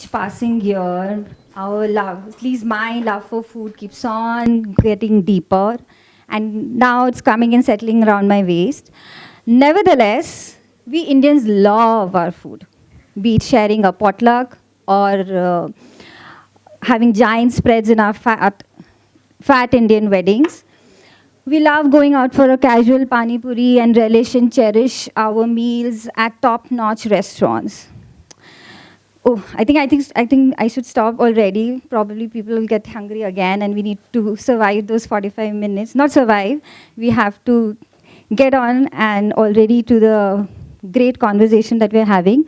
each passing year, our love, at least my love for food, keeps on getting deeper. And now it's coming and settling around my waist. Nevertheless, we Indians love our food, be it sharing a potluck or having giant spreads in our fat Indian weddings. We love going out for a casual pani puri and relish and cherish our meals at top-notch restaurants. Oh, I think I should stop already. Probably people will get hungry again, and we need to survive those 45 minutes. Not survive. We have to get on and already to the great conversation that we're having.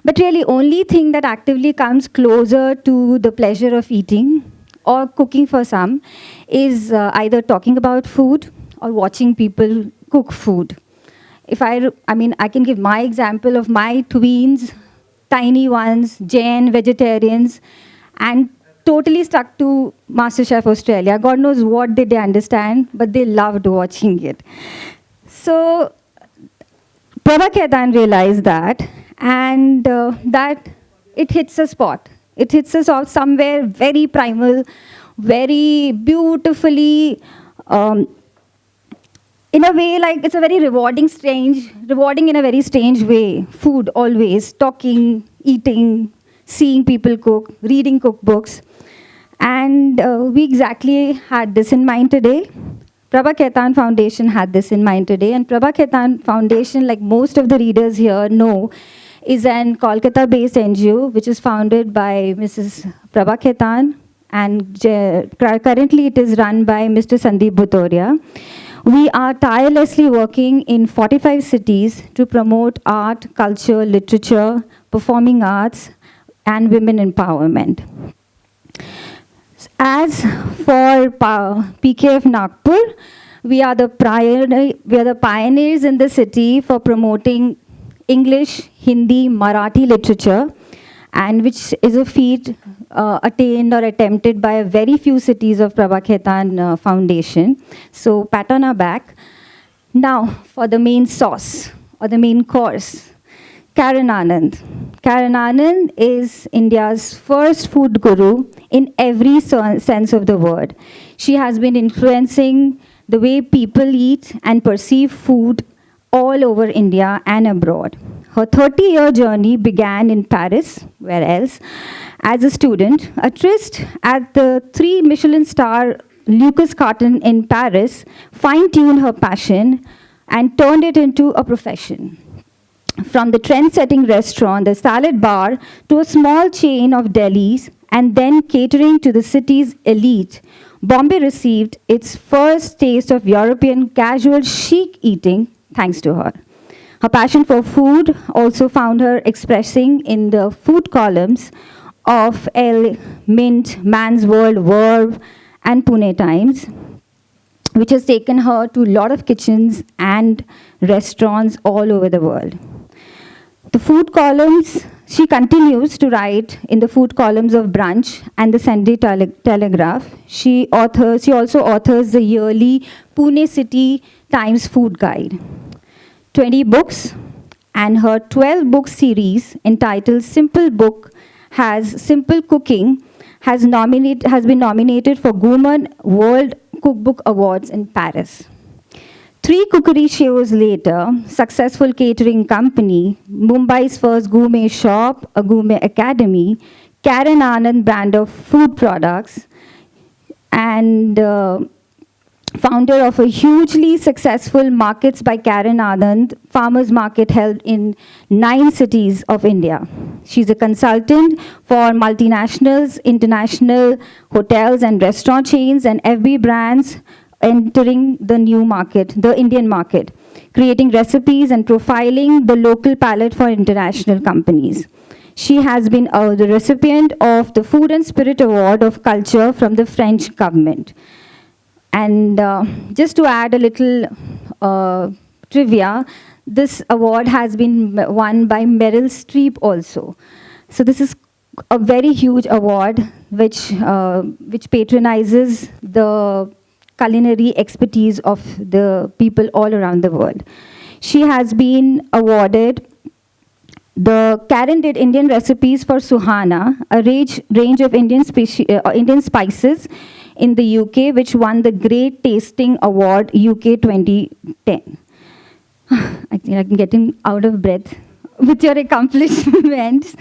But really, only thing that actively comes closer to the pleasure of eating or cooking for some is either talking about food or watching people cook food. I can give my example of my tweens, tiny ones, Jain, vegetarians, and totally stuck to MasterChef Australia. God knows what did they understand, but they loved watching it. So Prabha Khaitan realized that, and that it hits a spot. It hits us off somewhere very primal, very beautifully, in a way, like it's a very rewarding in a very strange way. Food always, talking, eating, seeing people cook, reading cookbooks. And we exactly had this in mind today. Prabha Khaitan Foundation had this in mind today. And Prabha Khaitan Foundation, like most of the readers here know, is an Kolkata-based NGO, which is founded by Mrs. Prabha Khaitan, and currently it is run by Mr. Sandeep Bhutoria. We are tirelessly working in 45 cities to promote art, culture, literature, performing arts, and women empowerment. As for PKF Nagpur, we are the pioneers in the city for promoting English, Hindi, Marathi literature, and which is a feat attained or attempted by a very few cities of Prabha Khaitan Foundation. So pat on our back. Now for the main sauce or the main course, Karen Anand. Karen Anand is India's first food guru in every sense of the word. She has been influencing the way people eat and perceive food all over India and abroad. Her 30-year journey began in Paris, where else, as a student, a tryst at the 3 Michelin star Lucas Carton in Paris fine-tuned her passion and turned it into a profession. From the trend-setting restaurant, the salad bar, to a small chain of delis, and then catering to the city's elite, Bombay received its first taste of European casual chic eating thanks to her. Her passion for food also found her expressing in the food columns of Elle, Mint, Man's World, Verve, and Pune Times, which has taken her to a lot of kitchens and restaurants all over the world. The food columns, she continues to write in the food columns of Brunch and the Sunday Telegraph. She also authors the yearly Pune City Times Food Guide. 20 books, and her 12-book series entitled Simple Cooking has been nominated for Gourmand World Cookbook Awards in Paris. 3 cookery shows later, successful catering company, Mumbai's first gourmet shop, a gourmet academy, Karen Anand brand of food products, and founder of a hugely successful Markets by Karen Anand farmers market held in 9 cities of India. She's a consultant for multinationals, international hotels and restaurant chains, and FB brands entering the new market, the Indian market, creating recipes and profiling the local palate for international companies. She has been the recipient of the Food and Spirit Award of Culture from the French government. And just to add a little trivia, this award has been won by Meryl Streep also. So this is a very huge award which patronizes the culinary expertise of the people all around the world. She has been awarded Karen did Indian recipes for Suhana, a range of Indian spices in the UK, which won the Great Tasting Award UK 2010. I think I'm getting out of breath with your accomplishments.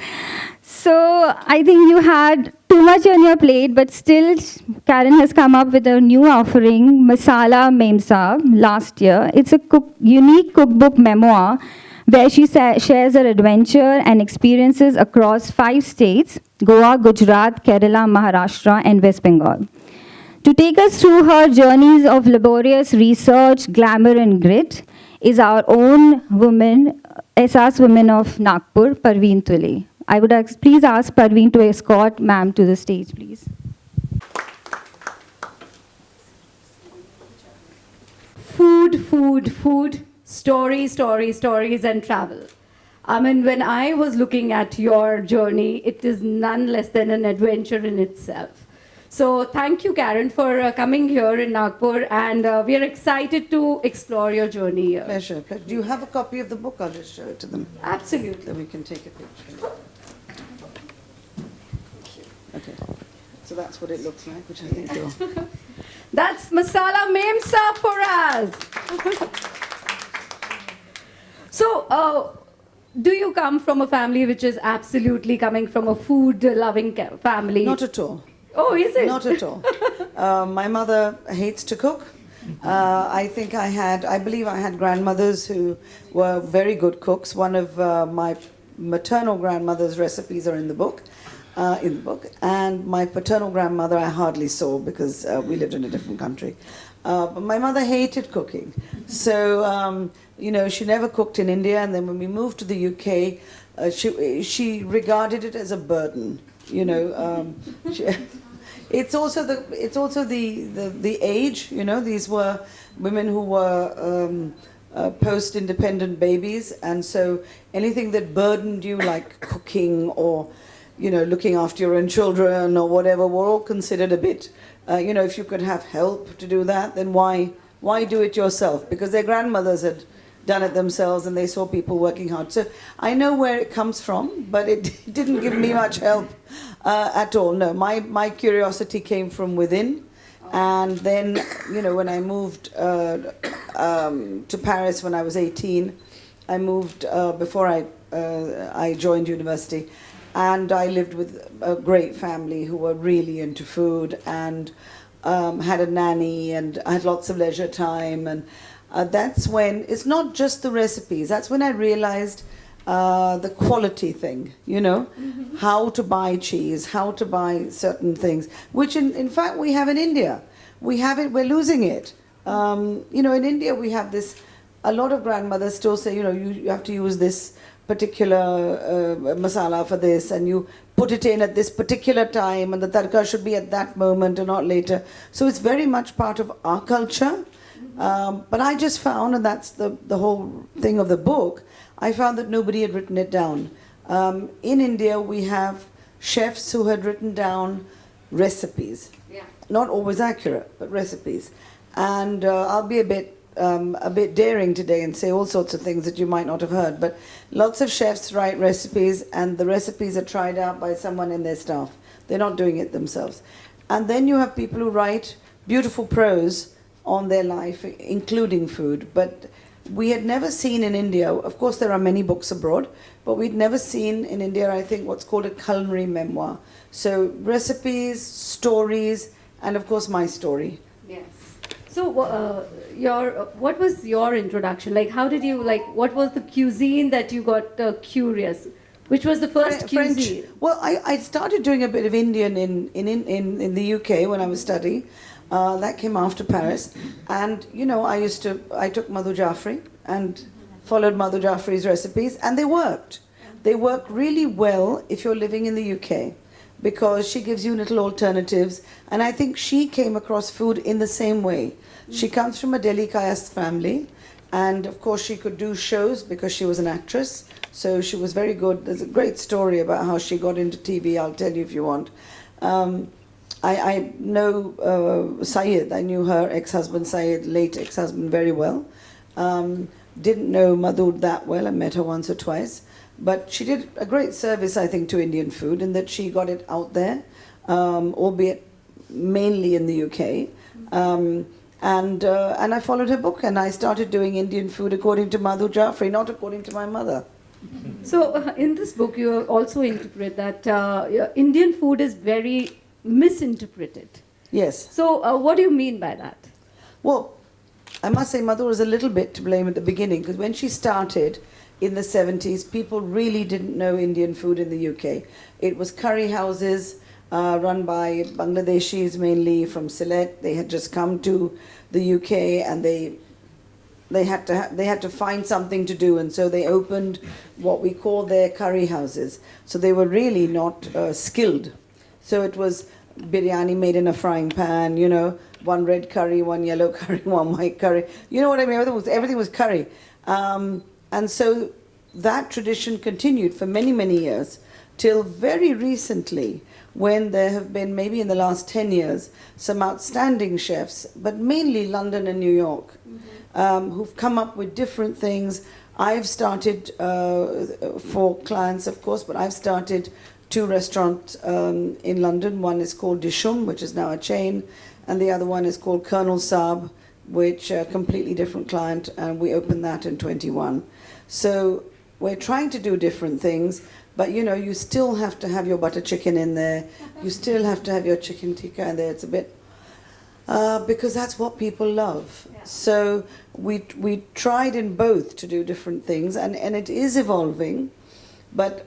So I think you had too much on your plate, but still Karen has come up with a new offering, Masala Memsa, last year. It's a unique cookbook memoir where she shares her adventure and experiences across 5 states, Goa, Gujarat, Kerala, Maharashtra, and West Bengal. To take us through her journeys of laborious research, glamour, and grit is our own woman, SAS woman of Nagpur, Parveen Tule. I would please ask Parveen to escort ma'am to the stage, please. Food, food, food, stories, stories, stories, and travel. I mean, when I was looking at your journey, it is none less than an adventure in itself. So thank you, Karen, for coming here in Nagpur, and we are excited to explore your journey here. Pleasure. Do you have a copy of the book? I'll just show it to them. Absolutely. Then we can take a picture. Okay. So that's what it looks like, which I think you're... That's Masala Memsa for us. So, do you come from a family which is absolutely coming from a food-loving family? Not at all. Oh, is it? Not at all. My mother hates to cook. I believe I had grandmothers who were very good cooks. One of my maternal grandmother's recipes are in the book. And my paternal grandmother I hardly saw because we lived in a different country. But my mother hated cooking. So, she never cooked in India, and then when we moved to the UK, she regarded it as a burden. It's also the age. These were women who were post-independent babies, and so anything that burdened you, like cooking or looking after your own children or whatever, were all considered a bit. If you could have help to do that, then why do it yourself? Because their grandmothers had done it themselves and they saw people working hard. So I know where it comes from, but it didn't give me much help at all. No, my curiosity came from within. And then, when I moved to Paris when I was 18, I moved before I joined university. And I lived with a great family who were really into food and had a nanny, and I had lots of leisure time. And that's when, it's not just the recipes, that's when I realized the quality thing, how to buy cheese, how to buy certain things, which in fact we have in India. We have it, we're losing it. In India we have this, a lot of grandmothers still say, you have to use this particular masala for this, and you put it in at this particular time, and the tadka should be at that moment and not later. So it's very much part of our culture. But I just found, and that's the whole thing of the book, I found that nobody had written it down. In India, we have chefs who had written down recipes. Yeah. Not always accurate, but recipes. And I'll be a bit daring today and say all sorts of things that you might not have heard, but lots of chefs write recipes, and the recipes are tried out by someone in their staff. They're not doing it themselves. And then you have people who write beautiful prose on their life, including food. But we had never seen in India, of course there are many books abroad, but we'd never seen in India, I think, what's called a culinary memoir. So recipes, stories, and of course my story. Yes. So, what was your introduction? Like, how did you, what was the cuisine that you got curious? Which was the first cuisine? French. Well, I started doing a bit of Indian in the UK when I was studying. That came after Paris. And, I took Madhu Jaffrey and followed Madhu Jaffrey's recipes, and they worked. They work really well if you're living in the UK, because she gives you little alternatives. And I think she came across food in the same way. She comes from a Delhi Kayast family, and of course she could do shows because she was an actress. So she was very good. There's a great story about how she got into TV, I'll tell you if you want. I know Syed, I knew her ex-husband Syed, late ex-husband, very well. Didn't know Madhu that well, I met her once or twice. But she did a great service, I think, to Indian food in that she got it out there, albeit mainly in the UK. And I followed her book, and I started doing Indian food according to Madhu Jaffrey, not according to my mother. So in this book, you also interpret that Indian food is very misinterpreted. Yes. So what do you mean by that? Well, I must say Madhu was a little bit to blame at the beginning, because when she started in the 70s, people really didn't know Indian food in the UK. It was curry houses run by Bangladeshis, mainly from Sylhet. They had just come to the UK, and they had to find something to do, and so they opened what we call their curry houses. So they were really not skilled. So it was biryani made in a frying pan, you know, one red curry, one yellow curry, one white curry. You know what I mean? Everything was curry. And so that tradition continued for many, many years, till very recently, when there have been, maybe in the last 10 years, some outstanding chefs, but mainly London and New York, who've come up with different things. I've started, for clients of course, but I've started 2 restaurants in London. One is called Dishum, which is now a chain, and the other one is called Colonel Saab, which a completely different client, and we opened that in 21. So we're trying to do different things, but you know, you still have to have your butter chicken in there. You still have to have your chicken tikka in there. It's a bit, because that's what people love. Yeah. So we tried in both to do different things, and it is evolving, but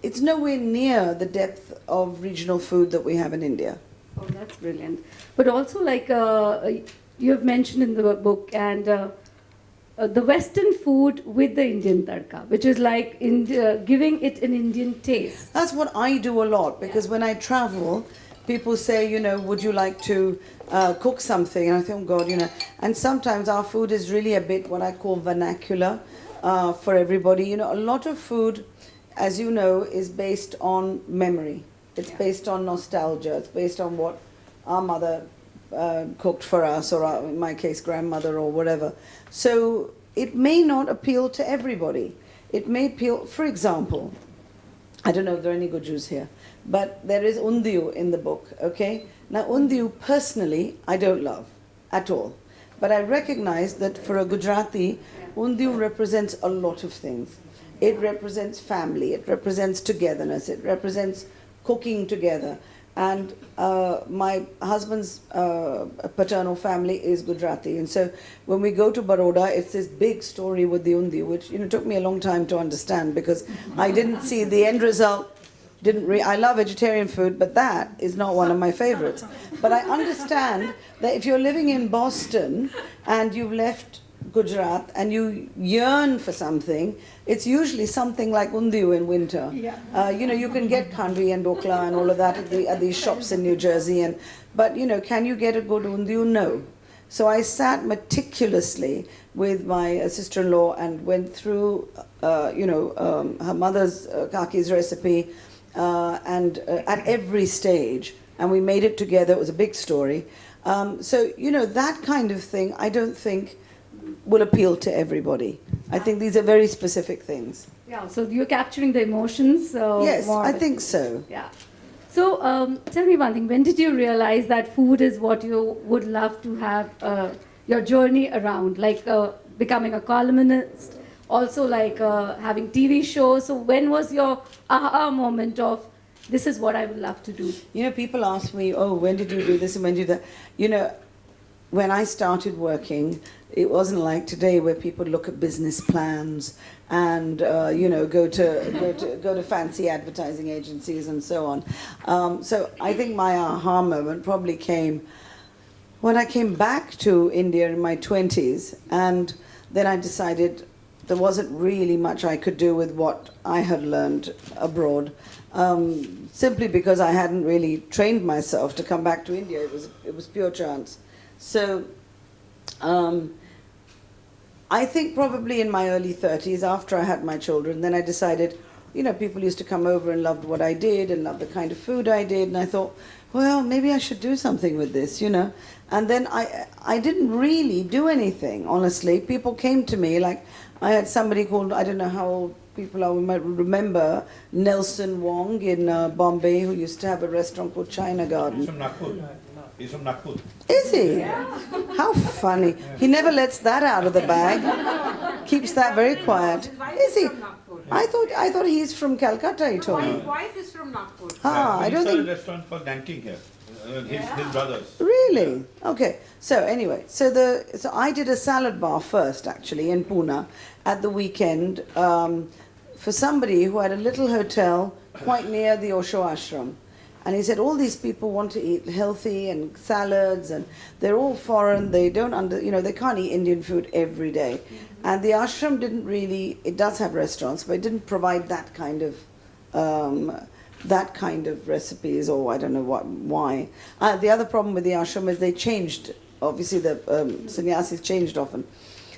it's nowhere near the depth of regional food that we have in India. Oh, that's brilliant. But also, like you have mentioned in the book, and the Western food with the Indian tadka, which is like giving it an Indian taste. That's what I do a lot, because when I travel, people say, you know, would you like to cook something? And I think, oh God, you know. And sometimes our food is really a bit what I call vernacular for everybody. You know, a lot of food, as you know, is based on memory. It's based on nostalgia. It's based on what our mother cooked for us, or in my case, grandmother, or whatever. So it may not appeal to everybody. It may appeal, for example, I don't know if there are any Gujus here, but there is undiyu in the book, okay? Now undiyu, personally, I don't love at all. But I recognize that for a Gujarati, undiyu represents a lot of things. It represents family, it represents togetherness, it represents cooking together. And my husband's paternal family is Gujarati, and so when we go to Baroda, it's this big story with the undiyu, which, you know, took me a long time to understand, because I didn't see the end result. I love vegetarian food, but that is not one of my favorites. But I understand that if you're living in Boston and you've left Gujarat and you yearn for something, it's usually something like undiyu in winter. Yeah. You know, you can get khandvi and dokla and all of that at these shops in New Jersey, but you know, can you get a good undiyu? No. So I sat meticulously with my sister-in-law and went through, her mother's kaki's recipe, and at every stage, and we made it together. It was a big story. So you know, that kind of thing, I don't think will appeal to everybody. I think these are very specific things. Yeah, so you're capturing the emotions. Yes, more I think so. Yeah. So tell me one thing, when did you realize that food is what you would love to have your journey around, like becoming a columnist, also like having TV shows? So when was your aha moment of, this is what I would love to do? You know, people ask me, oh, when did you do this and when did you do that? You know, when I started working, it wasn't like today where people look at business plans and you know, go to fancy advertising agencies and so on. So I think my aha moment probably came when I came back to India in my 20s, and then I decided there wasn't really much I could do with what I had learned abroad, simply because I hadn't really trained myself to come back to India. It was pure chance. So I think probably in my early 30s, after I had my children, then I decided, you know, people used to come over and loved what I did and loved the kind of food I did, and I thought, well, maybe I should do something with this, you know. And then I didn't really do anything, honestly. People came to me, like I had somebody called, I don't know how old people are, we might remember, Nelson Wong in Bombay, who used to have a restaurant called China Garden. He's from Nagpur. He's from Nagpur. Is he? Yeah. How funny. He never lets that out of the bag. Keeps that very quiet. Is he? I thought he's from Calcutta, he told me. His wife is from Nagpur. Ah, I don't He started think... a restaurant called Nanking here. His brothers. Really? Okay. So anyway, so I did a salad bar first, actually, in Pune at the weekend for somebody who had a little hotel quite near the Osho ashram. And he said, all these people want to eat healthy and salads, and they're all foreign. They don't they can't eat Indian food every day. And the ashram didn't really, it does have restaurants, but it didn't provide that kind of recipes, or I don't know why. The other problem with the ashram is they changed. Obviously, the sannyasis changed often.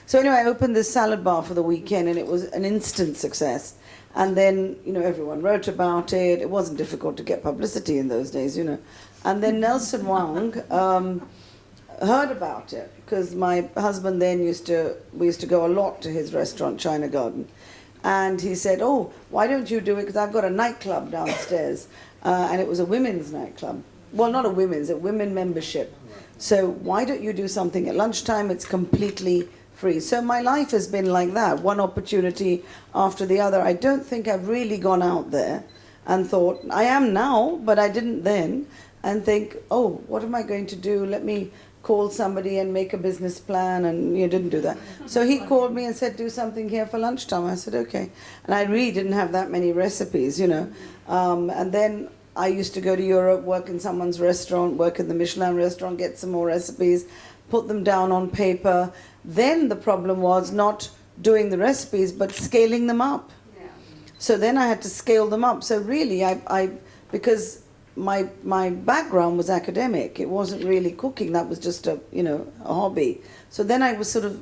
So anyway, I opened this salad bar for the weekend, and it was an instant success. And then, everyone wrote about it. It wasn't difficult to get publicity in those days, And then Nelson Wang heard about it, because my husband then we used to go a lot to his restaurant, China Garden. And he said, oh, why don't you do it? Because I've got a nightclub downstairs. And it was a women's nightclub. Well, not a women membership. So why don't you do something at lunchtime? It's completely free. So my life has been like that, one opportunity after the other. I don't think I've really gone out there and thought, I am now, but I didn't then, and think, oh, what am I going to do? Let me call somebody and make a business plan, and you didn't do that. So he called me and said, do something here for lunchtime. I said, okay. And I really didn't have that many recipes, And then I used to go to Europe, work in someone's restaurant, work in the Michelin restaurant, get some more recipes, put them down on paper. Then the problem was not doing the recipes, but scaling them up. Yeah. So then I had to scale them up. So really, because my background was academic, it wasn't really cooking. That was just a hobby. So then I was sort of,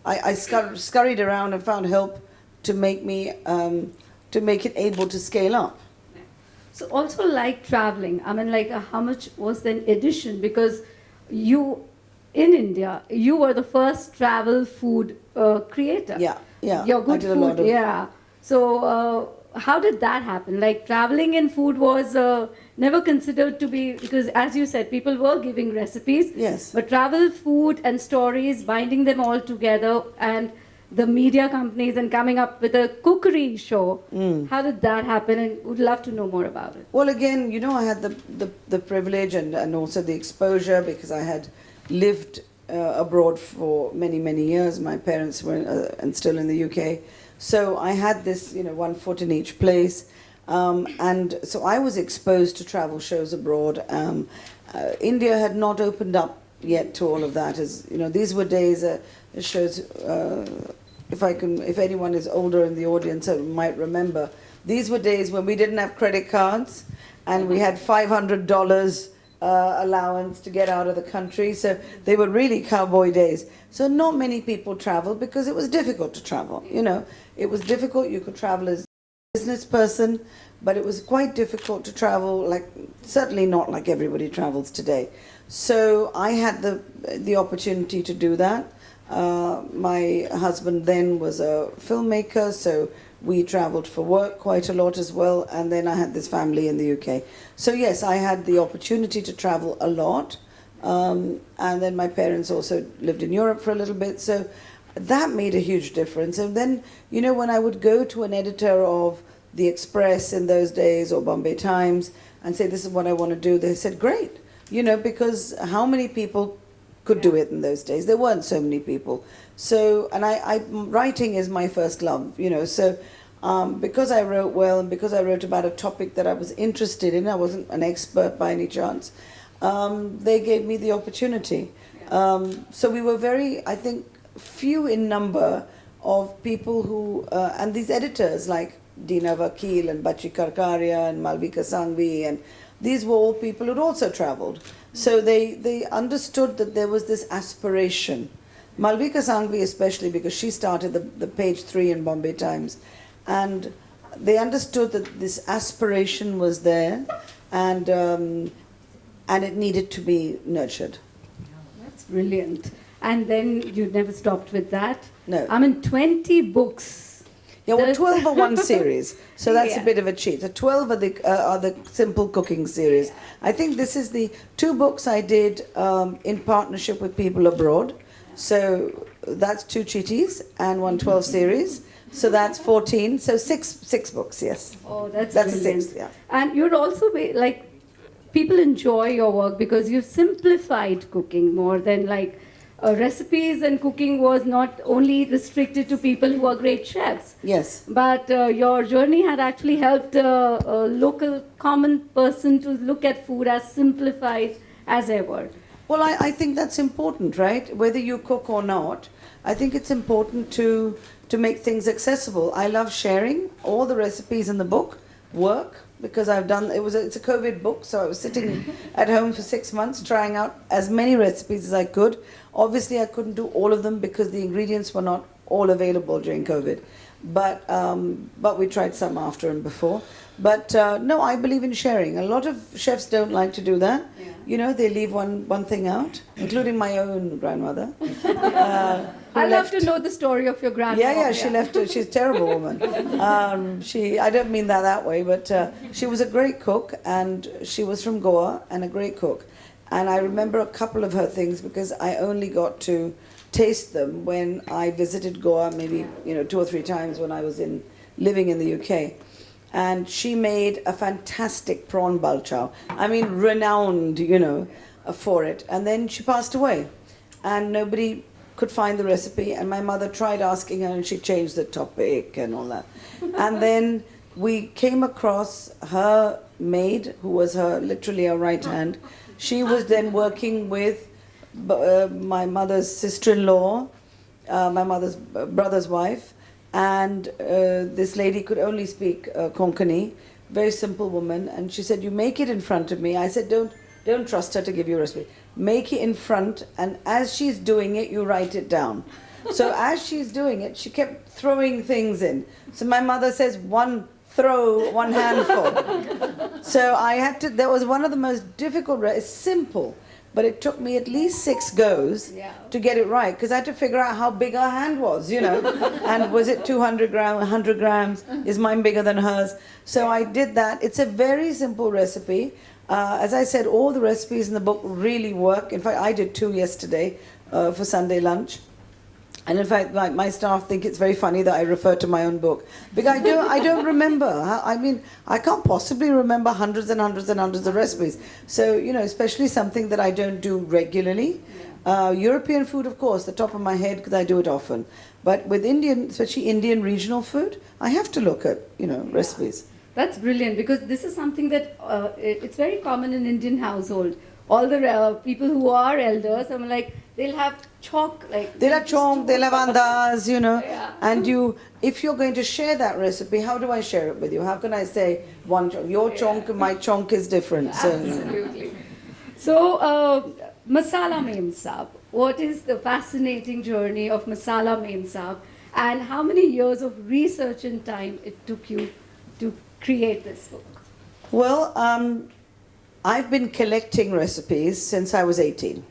I scurried around and found help to make it able to scale up. So also like traveling, how much was the addition? Because you, in India, you were the first travel food creator. Yeah. Your good I did food, a lot of... yeah. So how did that happen? Like traveling in food was never considered to be, because as you said, people were giving recipes. Yes. But travel, food and stories, binding them all together, and the media companies and coming up with a cookery show. How did that happen? And would love to know more about it. Well, again, I had the privilege and also the exposure, because I had lived abroad for many, many years. My parents were and still in the UK. So I had this, one foot in each place. And so I was exposed to travel shows abroad. India had not opened up yet to all of that. These were days, it shows, if anyone is older in the audience, might remember, these were days when we didn't have credit cards, and we had $500 allowance to get out of the country. So they were really cowboy days. So not many people traveled because it was difficult to travel. It was difficult. You could travel as a business person, but it was quite difficult to travel, certainly not like everybody travels today. So I had the opportunity to do that. My husband then was a filmmaker, so we traveled for work quite a lot as well, and then I had this family in the UK. So yes, I had the opportunity to travel a lot, and then my parents also lived in Europe for a little bit, so that made a huge difference. And then, when I would go to an editor of The Express in those days, or Bombay Times, and say, this is what I want to do, they said, great, because how many people could do it in those days? There weren't so many people. So, and writing is my first love, so because I wrote well, and because I wrote about a topic that I was interested in, I wasn't an expert by any chance, they gave me the opportunity. So we were very, I think, few in number of people who, and these editors like Dina Vakil and Bachi Karkaria and Malvika Sangvi, and these were all people who'd also traveled. So they understood that there was this aspiration. Malvika Sangvi especially, because she started the page 3 in Bombay Times, and they understood that this aspiration was there, and and it needed to be nurtured. That's brilliant. And then you never stopped with that? No. I mean, 20 books. Yeah, well, That's- 12 are one series, so that's Yeah. a bit of a cheat. So 12 are the simple cooking series. I think this is the 2 books I did in partnership with people abroad. So that's 2 cheaties and 1 12 series. So that's 14. So six books, yes. Oh, that's a brilliant. 6, yeah. And you're also like, people enjoy your work because you've simplified cooking more than like recipes, and cooking was not only restricted to people who are great chefs. Yes. But your journey had actually helped a local common person to look at food as simplified as ever. Well, I think that's important, right? Whether you cook or not, I think it's important to make things accessible. I love sharing. All the recipes in the book work because I've done, it's a COVID book, so I was sitting at home for 6 months trying out as many recipes as I could. Obviously, I couldn't do all of them because the ingredients were not all available during COVID. But we tried some after and before. But no, I believe in sharing. A lot of chefs don't like to do that. Yeah. You know, they leave one thing out, including my own grandmother. I'd love to know the story of your grandma. Yeah, she left. She's a terrible woman. I don't mean that way, but she was a great cook, and she was from Goa and a great cook. And I remember a couple of her things because I only got to taste them when I visited Goa, maybe 2 or 3 times when I was living in the UK. And she made a fantastic prawn balchao. I mean, renowned, for it. And then she passed away, and nobody could find the recipe. And my mother tried asking her, and she changed the topic and all that. And then we came across her maid, who was literally her right hand. She was then working with my mother's sister-in-law, my mother's brother's wife, and this lady could only speak Konkani, very simple woman, and she said, "You make it in front of me." I said, "Don't trust her to give you a recipe. Make it in front, and as she's doing it, you write it down." So as she's doing it, she kept throwing things in. So my mother says, one handful. So that was one of the most difficult, it's simple, but it took me at least 6 goes to get it right, because I had to figure out how big her hand was, and was it 200 grams, 100 grams, is mine bigger than hers? So I did that. It's a very simple recipe. As I said, all the recipes in the book really work. In fact, I did 2 yesterday for Sunday lunch. And in fact, my staff think it's very funny that I refer to my own book, because I don't remember. I mean, I can't possibly remember hundreds and hundreds and hundreds of recipes. So, especially something that I don't do regularly. European food, of course, the top of my head, because I do it often. But with Indian, especially Indian regional food, I have to look at, recipes. That's brilliant, because this is something that it's very common in Indian household. All the people who are elders, I'm like, they'll have chalk, they'll have chalk, they'll have andas, Yeah. and if you're going to share that recipe, how do I share it with you? How can I say one chonk? Your chonk, my chonk is different. So, Absolutely. So, Masala Mem Saab, what is the fascinating journey of Masala Mem Saab, and how many years of research and time it took you to create this book? Well, I've been collecting recipes since I was 18.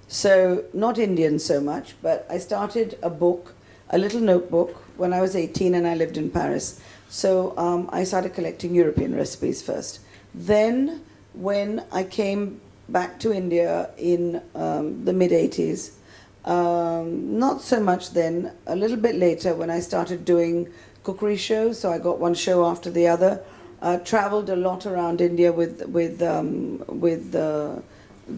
So, not Indian so much, but I started a little notebook, when I was 18 and I lived in Paris. So, I started collecting European recipes first. Then, when I came back to India in the mid-80s, not so much then, a little bit later when I started doing cookery shows, so I got one show after the other. Traveled a lot around India with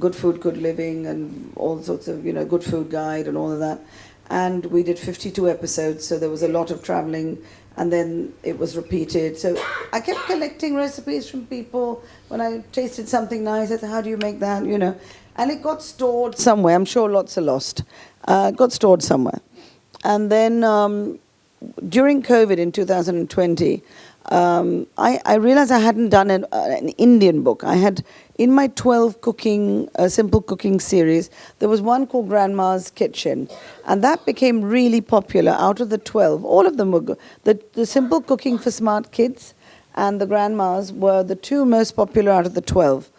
Good Food, Good Living, and all sorts of, Good Food Guide and all of that. And we did 52 episodes, so there was a lot of traveling, and then it was repeated. So I kept collecting recipes from people. When I tasted something nice, I said, "How do you make that?" And it got stored somewhere. I'm sure lots are lost. Got stored somewhere. And then during COVID in 2020, I realized I hadn't done an Indian book. I had, in my 12 simple cooking series, there was one called Grandma's Kitchen. And that became really popular out of the 12. All of them were good. The simple cooking for smart kids and the Grandmas were the 2 most popular out of the 12.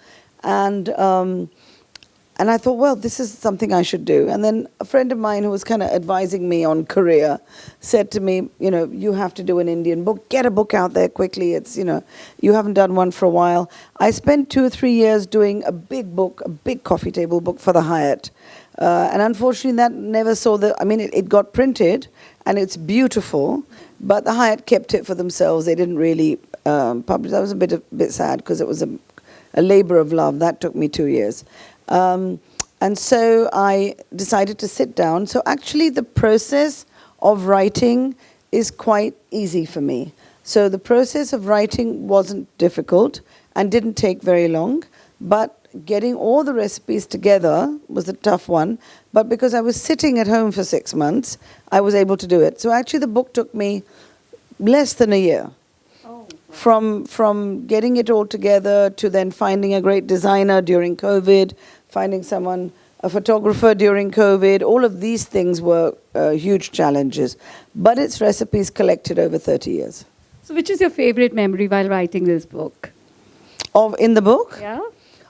And I thought, well, this is something I should do. And then a friend of mine who was kind of advising me on career said to me, you know, you have to do an Indian book. Get a book out there quickly. It's, you know, you haven't done one for a while. I spent 2 or 3 years doing a big book, a big coffee table book for the Hyatt. And unfortunately, that never saw the, I mean, it got printed and it's beautiful, but the Hyatt kept it for themselves. They didn't really publish. That was a bit sad because it was a labor of love. That took me 2 years. And so I decided to sit down. So actually the process of writing is quite easy for me. So the process of writing wasn't difficult and didn't take very long, but getting all the recipes together was a tough one. But because I was sitting at home for 6 months, I was able to do it. So actually the book took me less than a year. From getting it all together to then finding a great designer during COVID, finding someone, a photographer during COVID, all of these things were huge challenges. But it's recipes collected over 30 years. So which is your favorite memory while writing this book? In the book? Yeah.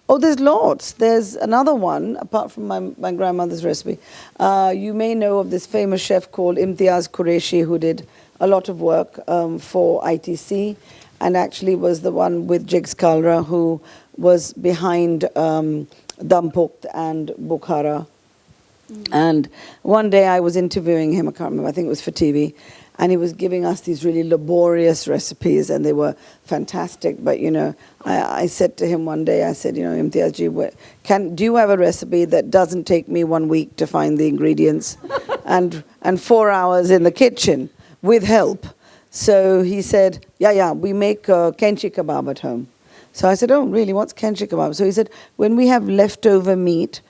Oh, there's lots. There's another one, apart from my grandmother's recipe. You may know of this famous chef called Imtiaz Qureshi, who did a lot of work for ITC, and actually was the one with Jigs Kalra, who was behind Dampukt and Bukhara. And one day I was interviewing him, I can't remember, I think it was for TV, and he was giving us these really laborious recipes, and they were fantastic. But, you know, I said to him one day, I said, you know, Imtiaz ji, do you have a recipe that doesn't take me 1 week to find the ingredients and 4 hours in the kitchen with help? So he said, yeah, we make kenchi kebab at home. So I said, oh, really, what's kenchi kebab? So he said, when we have leftover meat,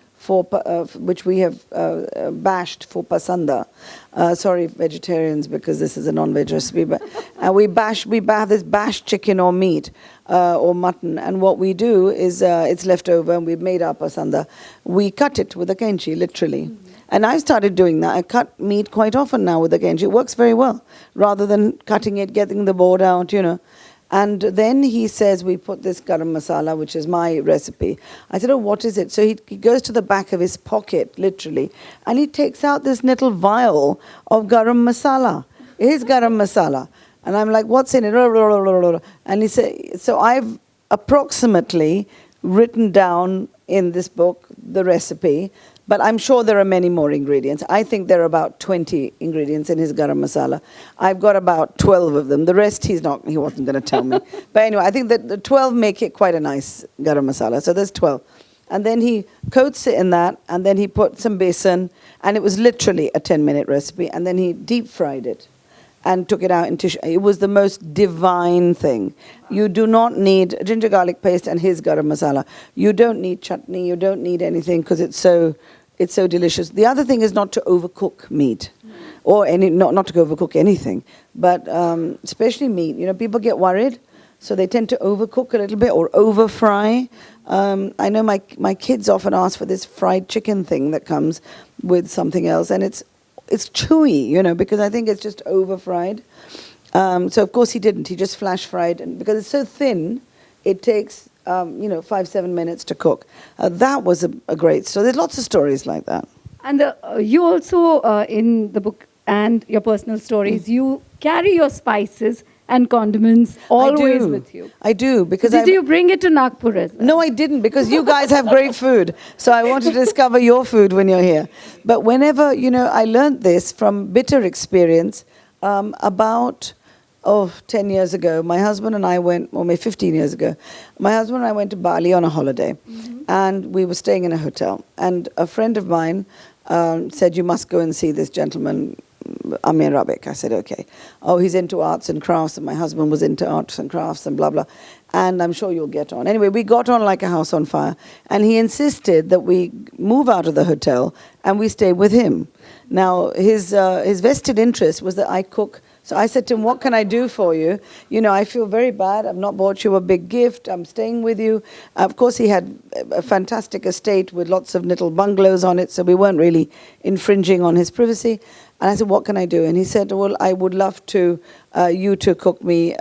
which we have bashed for pasanda. Sorry, vegetarians, because this is a non-veg recipe. But we have this bashed chicken or meat or mutton. And what we do is, it's leftover and we've made our pasanda. We cut it with a kenchi, literally. And I started doing that. I cut meat quite often now with the kenchi. It works very well, rather than cutting it, getting the board out, you know. And then he says, we put this garam masala, which is my recipe. I said, oh, what is it? So he goes to the back of his pocket, literally, and he takes out this little vial of garam masala. It is garam masala. And I'm like, what's in it? And he said, so I've approximately written down in this book the recipe, but I'm sure there are many more ingredients. I think there are about 20 ingredients in his garam masala. I've got about 12 of them. The rest he wasn't going to tell me. But anyway, I think that the 12 make it quite a nice garam masala. So there's 12. And then he coats it in that, and then he put some besan, and it was literally a 10-minute recipe, and then he deep fried it and took it out in tissue. It was the most divine thing. You do not need ginger garlic paste and his garam masala. You don't need chutney. You don't need anything, because it's so delicious. The other thing is not to overcook meat, or not to overcook anything, but especially meat. You know, people get worried, so they tend to overcook a little bit or over fry. I know my kids often ask for this fried chicken thing that comes with something else, and it's chewy, you know, because I think it's just over fried. So of course he didn't. He just flash fried, and because it's so thin, it takes 5-7 minutes to cook. That was a great story. There's lots of stories like that. And you also, in the book and your personal stories, you carry your spices and condiments always with you. I do, because Did you bring it to Nagpur as well? No, I didn't, because you guys have great food. So I wanted to discover your food when you're here. But whenever, I learned this from bitter experience about 10 years ago. My husband and I went, or maybe 15 years ago, my husband and I went to Bali on a holiday. Mm-hmm. And we were staying in a hotel. And a friend of mine said, you must go and see this gentleman, Amir Rabik. I said, okay. Oh, he's into arts and crafts, and my husband was into arts and crafts and blah, blah. And I'm sure you'll get on. Anyway, we got on like a house on fire. And he insisted that we move out of the hotel and we stay with him. Now, his vested interest was that I cook. So I said to him, what can I do for you? I feel very bad. I've not bought you a big gift. I'm staying with you. Of course, he had a fantastic estate with lots of little bungalows on it, so we weren't really infringing on his privacy. And I said, what can I do? And he said, well, I would love to you to cook me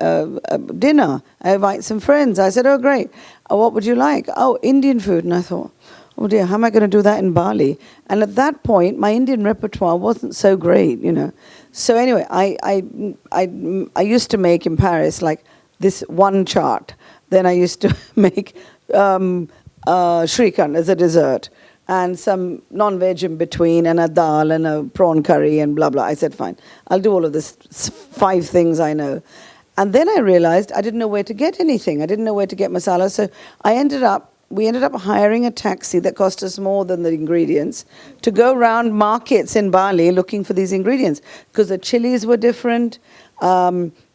dinner. I invite some friends. I said, oh, great. What would you like? Oh, Indian food. And I thought, oh dear, how am I going to do that in Bali? And at that point, my Indian repertoire wasn't so great, you know. So anyway, I used to make in Paris like this one chart. Then I used to make shrikand as a dessert and some non-veg in between and a dal and a prawn curry and blah, blah. I said, fine, I'll do all of this 5 things I know. And then I realized I didn't know where to get anything. I didn't know where to get masala. So we ended up hiring a taxi that cost us more than the ingredients to go around markets in Bali looking for these ingredients because the chilies were different.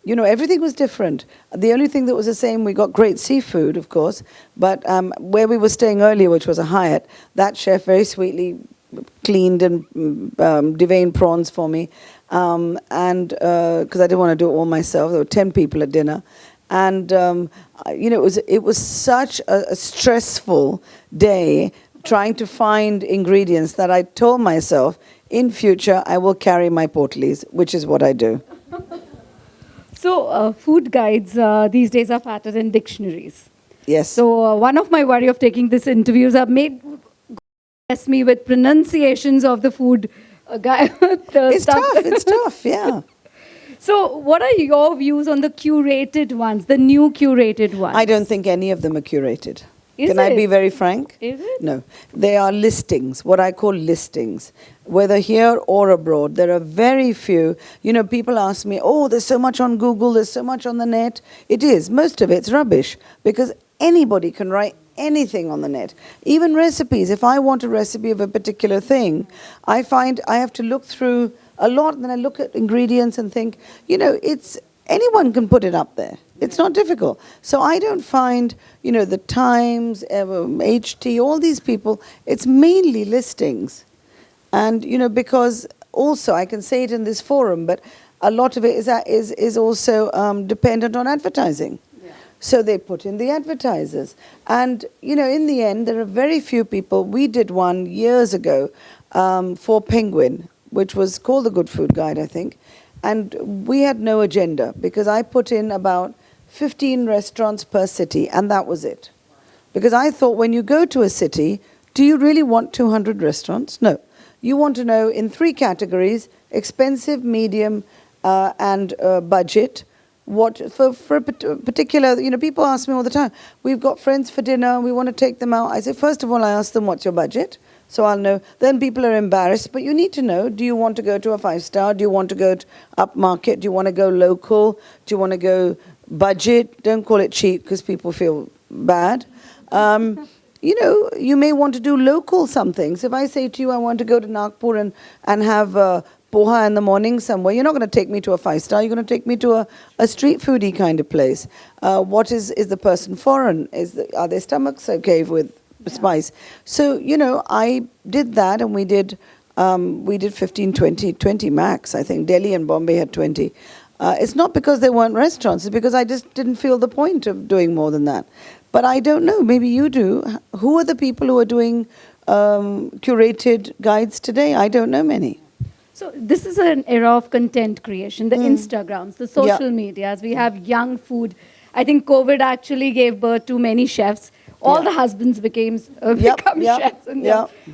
You know, everything was different. The only thing that was the same, we got great seafood, of course, but where we were staying earlier, which was a Hyatt, that chef very sweetly cleaned and deveined prawns for me, and because I didn't want to do it all myself. There were 10 people at dinner. And, you know, it was such a stressful day trying to find ingredients that I told myself, in future, I will carry my portlies, which is what I do. So, food guides these days are fatter than dictionaries. Yes. So, one of my worry of taking this interview is I've made me with pronunciations of the food it's tough, it's tough, yeah. So, what are your views on the curated ones, the new curated ones? I don't think any of them are curated. Is I it? be very frank? Is it? No. They are listings, what I call listings. Whether here or abroad, there are very few. You know, people ask me, oh, there's so much on Google, there's so much on the net. It is. Most of it's rubbish because anybody can write anything on the net. Even recipes. If I want a recipe of a particular thing, I find I have to look through a lot, and then I look at ingredients and think, you know, anyone can put it up there. It's not difficult. So I don't find, you know, the Times, HT, all these people, it's mainly listings. And, you know, because also, I can say it in this forum, but a lot of it is also dependent on advertising. Yeah. So they put in the advertisers. And, you know, in the end, there are very few people. We did one years ago for Penguin, which was called the Good Food Guide, I think. And we had no agenda because I put in about 15 restaurants per city, and that was it. Because I thought when you go to a city, do you really want 200 restaurants? No. You want to know in 3 categories, expensive, medium, and budget. What for a particular, you know, people ask me all the time, we've got friends for dinner, we want to take them out. I say, first of all, I ask them, what's your budget? So I'll know. Then people are embarrassed, but you need to know, do you want to go to a 5-star? Do you want to go to upmarket? Do you want to go local? Do you want to go budget? Don't call it cheap because people feel bad. You know, you may want to do local something. So if I say to you, I want to go to Nagpur and have poha in the morning somewhere, you're not going to take me to a 5-star. You're going to take me to a street foodie kind of place. What is the person foreign? Are their stomachs okay with spice? So, you know, I did that, and we did 15, 20 max. I think Delhi and Bombay had 20. It's not because there weren't restaurants. It's because I just didn't feel the point of doing more than that. But I don't know. Maybe you do. Who are the people who are doing curated guides today? I don't know many. So this is an era of content creation, the Instagrams, the social medias. We have young food. I think COVID actually gave birth to many chefs. All the husbands become chefs. And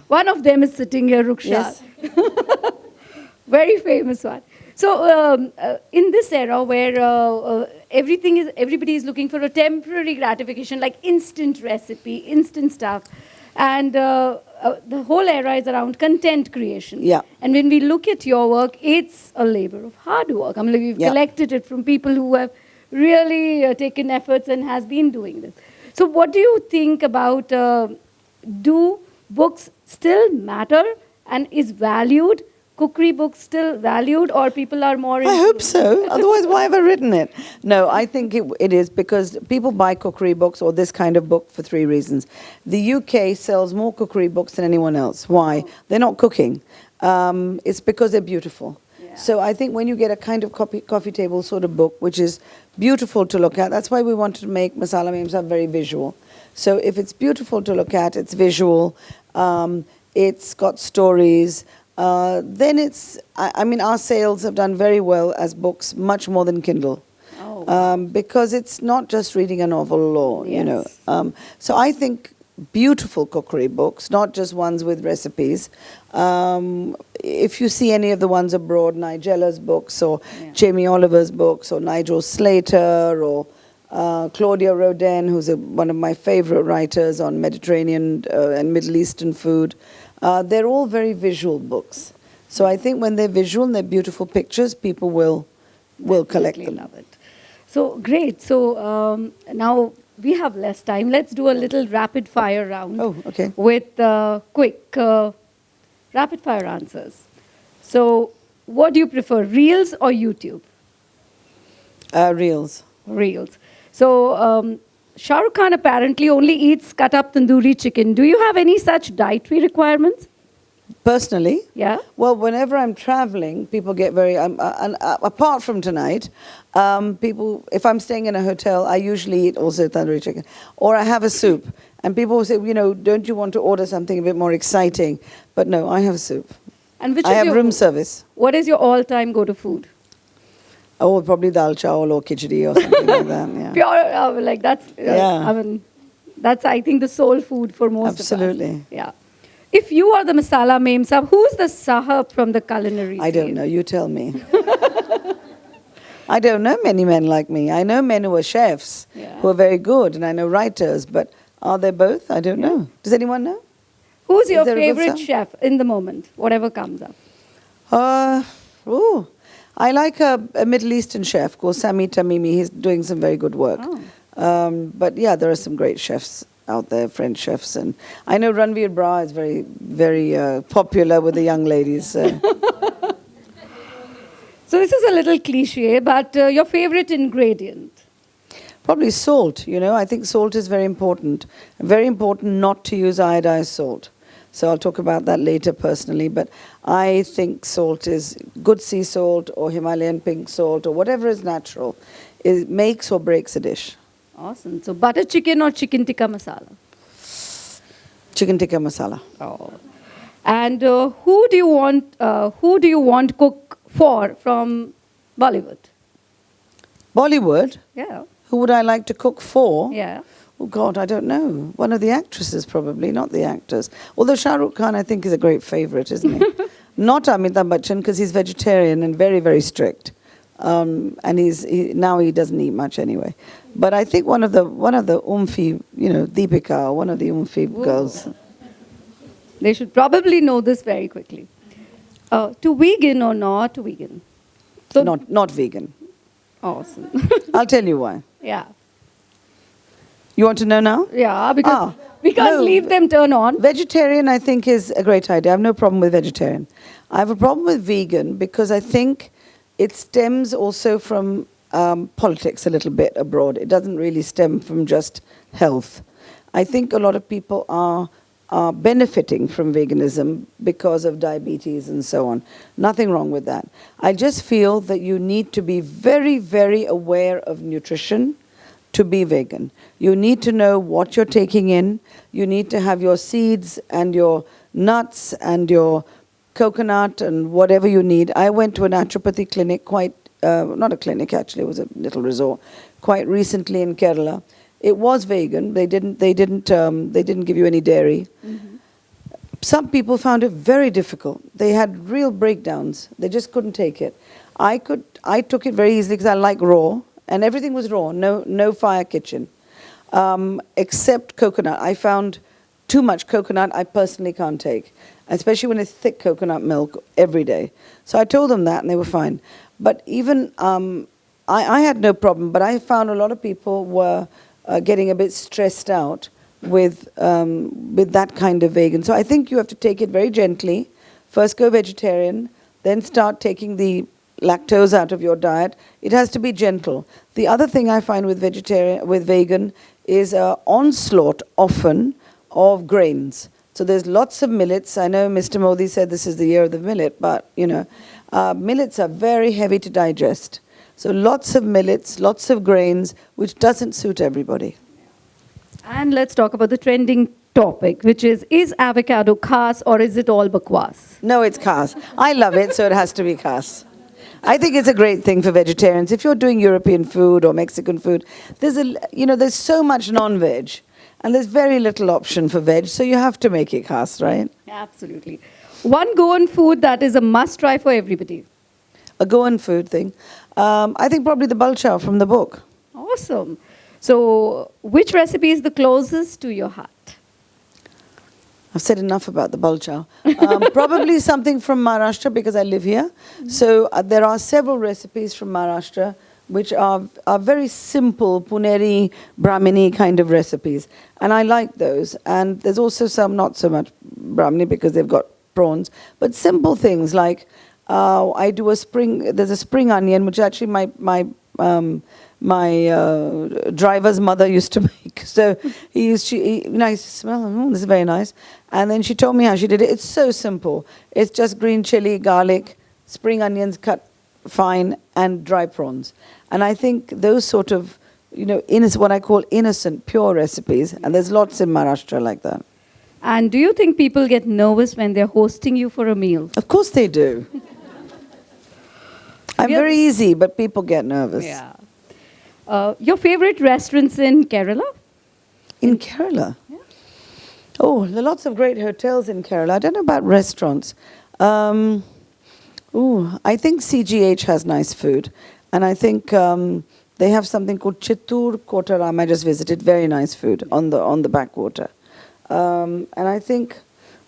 one of them is sitting here, Ruksha. Yes. Very famous one. So in this era where everybody is looking for a temporary gratification, like instant recipe, instant stuff, and the whole era is around content creation. Yeah. And when we look at your work, it's a labor of hard work. I mean, we've collected it from people who have really taken efforts and has been doing this. So what do you think about, do books still matter and is valued? Cookery books still valued, or people are more... I hope so. Otherwise, why have I written it? No, I think it is because people buy cookery books or this kind of book for 3 reasons. The UK sells more cookery books than anyone else. Why? They're not cooking. It's because they're beautiful. Yeah. So I think when you get a kind of coffee table sort of book, which is beautiful to look at, that's why we wanted to make Masala Memes very visual. So if it's beautiful to look at, it's visual, it's got stories, then it's, I mean, our sales have done very well as books, much more than Kindle. Oh. Because it's not just reading a novel or, you know. Yes. So I think beautiful cookery books, not just ones with recipes. If you see any of the ones abroad, Nigella's books or Jamie Oliver's books or Nigel Slater or Claudia Rodin, who's one of my favorite writers on Mediterranean and Middle Eastern food, they're all very visual books. So I think when they're visual and they're beautiful pictures, people will collect them. Love it. So great. So now we have less time. Let's do a little rapid fire round. Oh, okay. With quick rapid fire answers. So what do you prefer, Reels or YouTube? Reels. Reels. So Shah Rukh Khan apparently only eats cut up tandoori chicken. Do you have any such dietary requirements? Personally? Yeah. Well, whenever I'm traveling, people get very, apart from tonight, people, if I'm staying in a hotel, I usually eat also tandoori chicken. Or I have a soup. And people will say, you know, don't you want to order something a bit more exciting? But no, I have a soup. And which I is have your, room service. What is your all-time go-to food? Oh, probably dal chawal or khichdi or something like that. Yeah. Pure, like that's, Yeah. I mean, that's, I think, the soul food for most Absolutely. of us. Yeah. If you are the masala mem sahab, who's the sahab from the culinary I don't scene? know. You tell me. I don't know many men like me. I know men who are chefs, who are very good, and I know writers, but are they both? I don't know. Does anyone know? Who's your there a good favorite sahab? chef in the moment, whatever comes up? I like a Middle Eastern chef called Sami Tamimi. He's doing some very good work. Oh. But yeah, there are some great chefs out there, French chefs. And I know Ranveer Bra is very, very popular with the young ladies. So this is a little cliche, but your favorite ingredient? Probably salt, you know. I think salt is very important. Very important not to use iodized salt. So I'll talk about that later personally. But I think salt is good sea salt or Himalayan pink salt or whatever is natural. It makes or breaks a dish. Awesome. So butter chicken or chicken tikka masala? Chicken tikka masala. Oh. And who do you want to cook for from Bollywood? Bollywood? Yeah. Who would I like to cook for? Yeah. Oh, God, I don't know. One of the actresses, probably, not the actors. Although Shah Rukh Khan, I think, is a great favourite, isn't he? Not Amitabh Bachchan, because he's vegetarian and very, very strict. And now he doesn't eat much anyway. But I think one of the Umfi, you know, Deepika, one of the Umfi girls. They should probably know this very quickly. To vegan or not vegan? So Not vegan. awesome. I'll tell you why. Yeah. You want to know now? Yeah, because we can't no. leave them turn on. Vegetarian, I think, is a great idea. I have no problem with vegetarian. I have a problem with vegan because I think it stems also from politics a little bit abroad. It doesn't really stem from just health. I think a lot of people are benefiting from veganism because of diabetes and so on. Nothing wrong with that. I just feel that you need to be very, very aware of nutrition to be vegan. You need to know what you're taking in. You need to have your seeds and your nuts and your coconut and whatever you need. I went to a naturopathy clinic not a clinic actually, it was a little resort, quite recently in Kerala. It was vegan. They didn't give you any dairy. Mm-hmm. Some people found it very difficult. They had real breakdowns. They just couldn't take it. I took it very easily because I like raw, and everything was raw. No fire kitchen, except coconut. I found too much coconut. I personally can't take, especially when it's thick coconut milk every day. So I told them that, and they were fine. But even I had no problem. But I found a lot of people were getting a bit stressed out with that kind of vegan. So I think you have to take it very gently. First go vegetarian, then start taking the lactose out of your diet. It has to be gentle. The other thing I find with vegan is onslaught often of grains. So there's lots of millets. I know Mr. Modi said this is the year of the millet, but you know, millets are very heavy to digest. So lots of millets, lots of grains, which doesn't suit everybody. And let's talk about the trending topic, which is avocado khas or is it all bakwas? No, it's khas. I love it, so it has to be khas. I think it's a great thing for vegetarians. If you're doing European food or Mexican food, there's so much non-veg, and there's very little option for veg, so you have to make it khas, right? Absolutely. One Goan food that is a must-try for everybody. A Goan food thing. I think probably the balchao from the book. Awesome. So, which recipe is the closest to your heart? I've said enough about the balchao. Probably something from Maharashtra because I live here. So there are several recipes from Maharashtra which are very simple Puneri, Brahmini kind of recipes. And I like those. And there's also some not so much Brahmini because they've got prawns. But simple things like there's a spring onion which actually my driver's mother used to make. So he used to smell, this is very nice. And then she told me how she did it. It's so simple. It's just green chili, garlic, spring onions cut fine, and dry prawns. And I think those sort of, what I call innocent, pure recipes, and there's lots in Maharashtra like that. And do you think people get nervous when they're hosting you for a meal? Of course they do. I'm very easy, but people get nervous. Yeah. Your favorite restaurants in Kerala? In Kerala? Yeah. Oh, there are lots of great hotels in Kerala. I don't know about restaurants. I think CGH has nice food. And I think they have something called Chittur Kottaram. I just visited. Very nice food on the backwater. And I think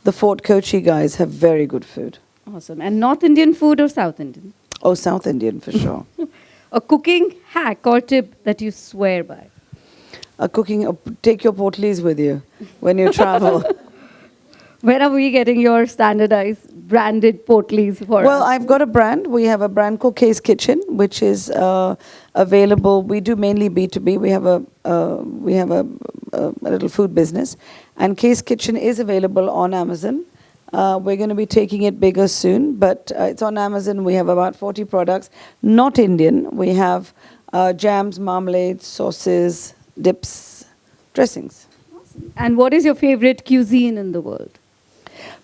the Fort Kochi guys have very good food. Awesome. And North Indian food or South Indian? Oh, South Indian for sure. A cooking hack or tip that you swear by? Take your portlies with you when you travel. Where are we getting your standardized branded portlies for? Well, us? I've got a brand. We have a brand called Case Kitchen, which is available. We do mainly B2B. We have a little food business, and Case Kitchen is available on Amazon. We're going to be taking it bigger soon, but it's on Amazon. We have about 40 products, not Indian. We have jams, marmalades, sauces, dips, dressings. Awesome. And what is your favorite cuisine in the world?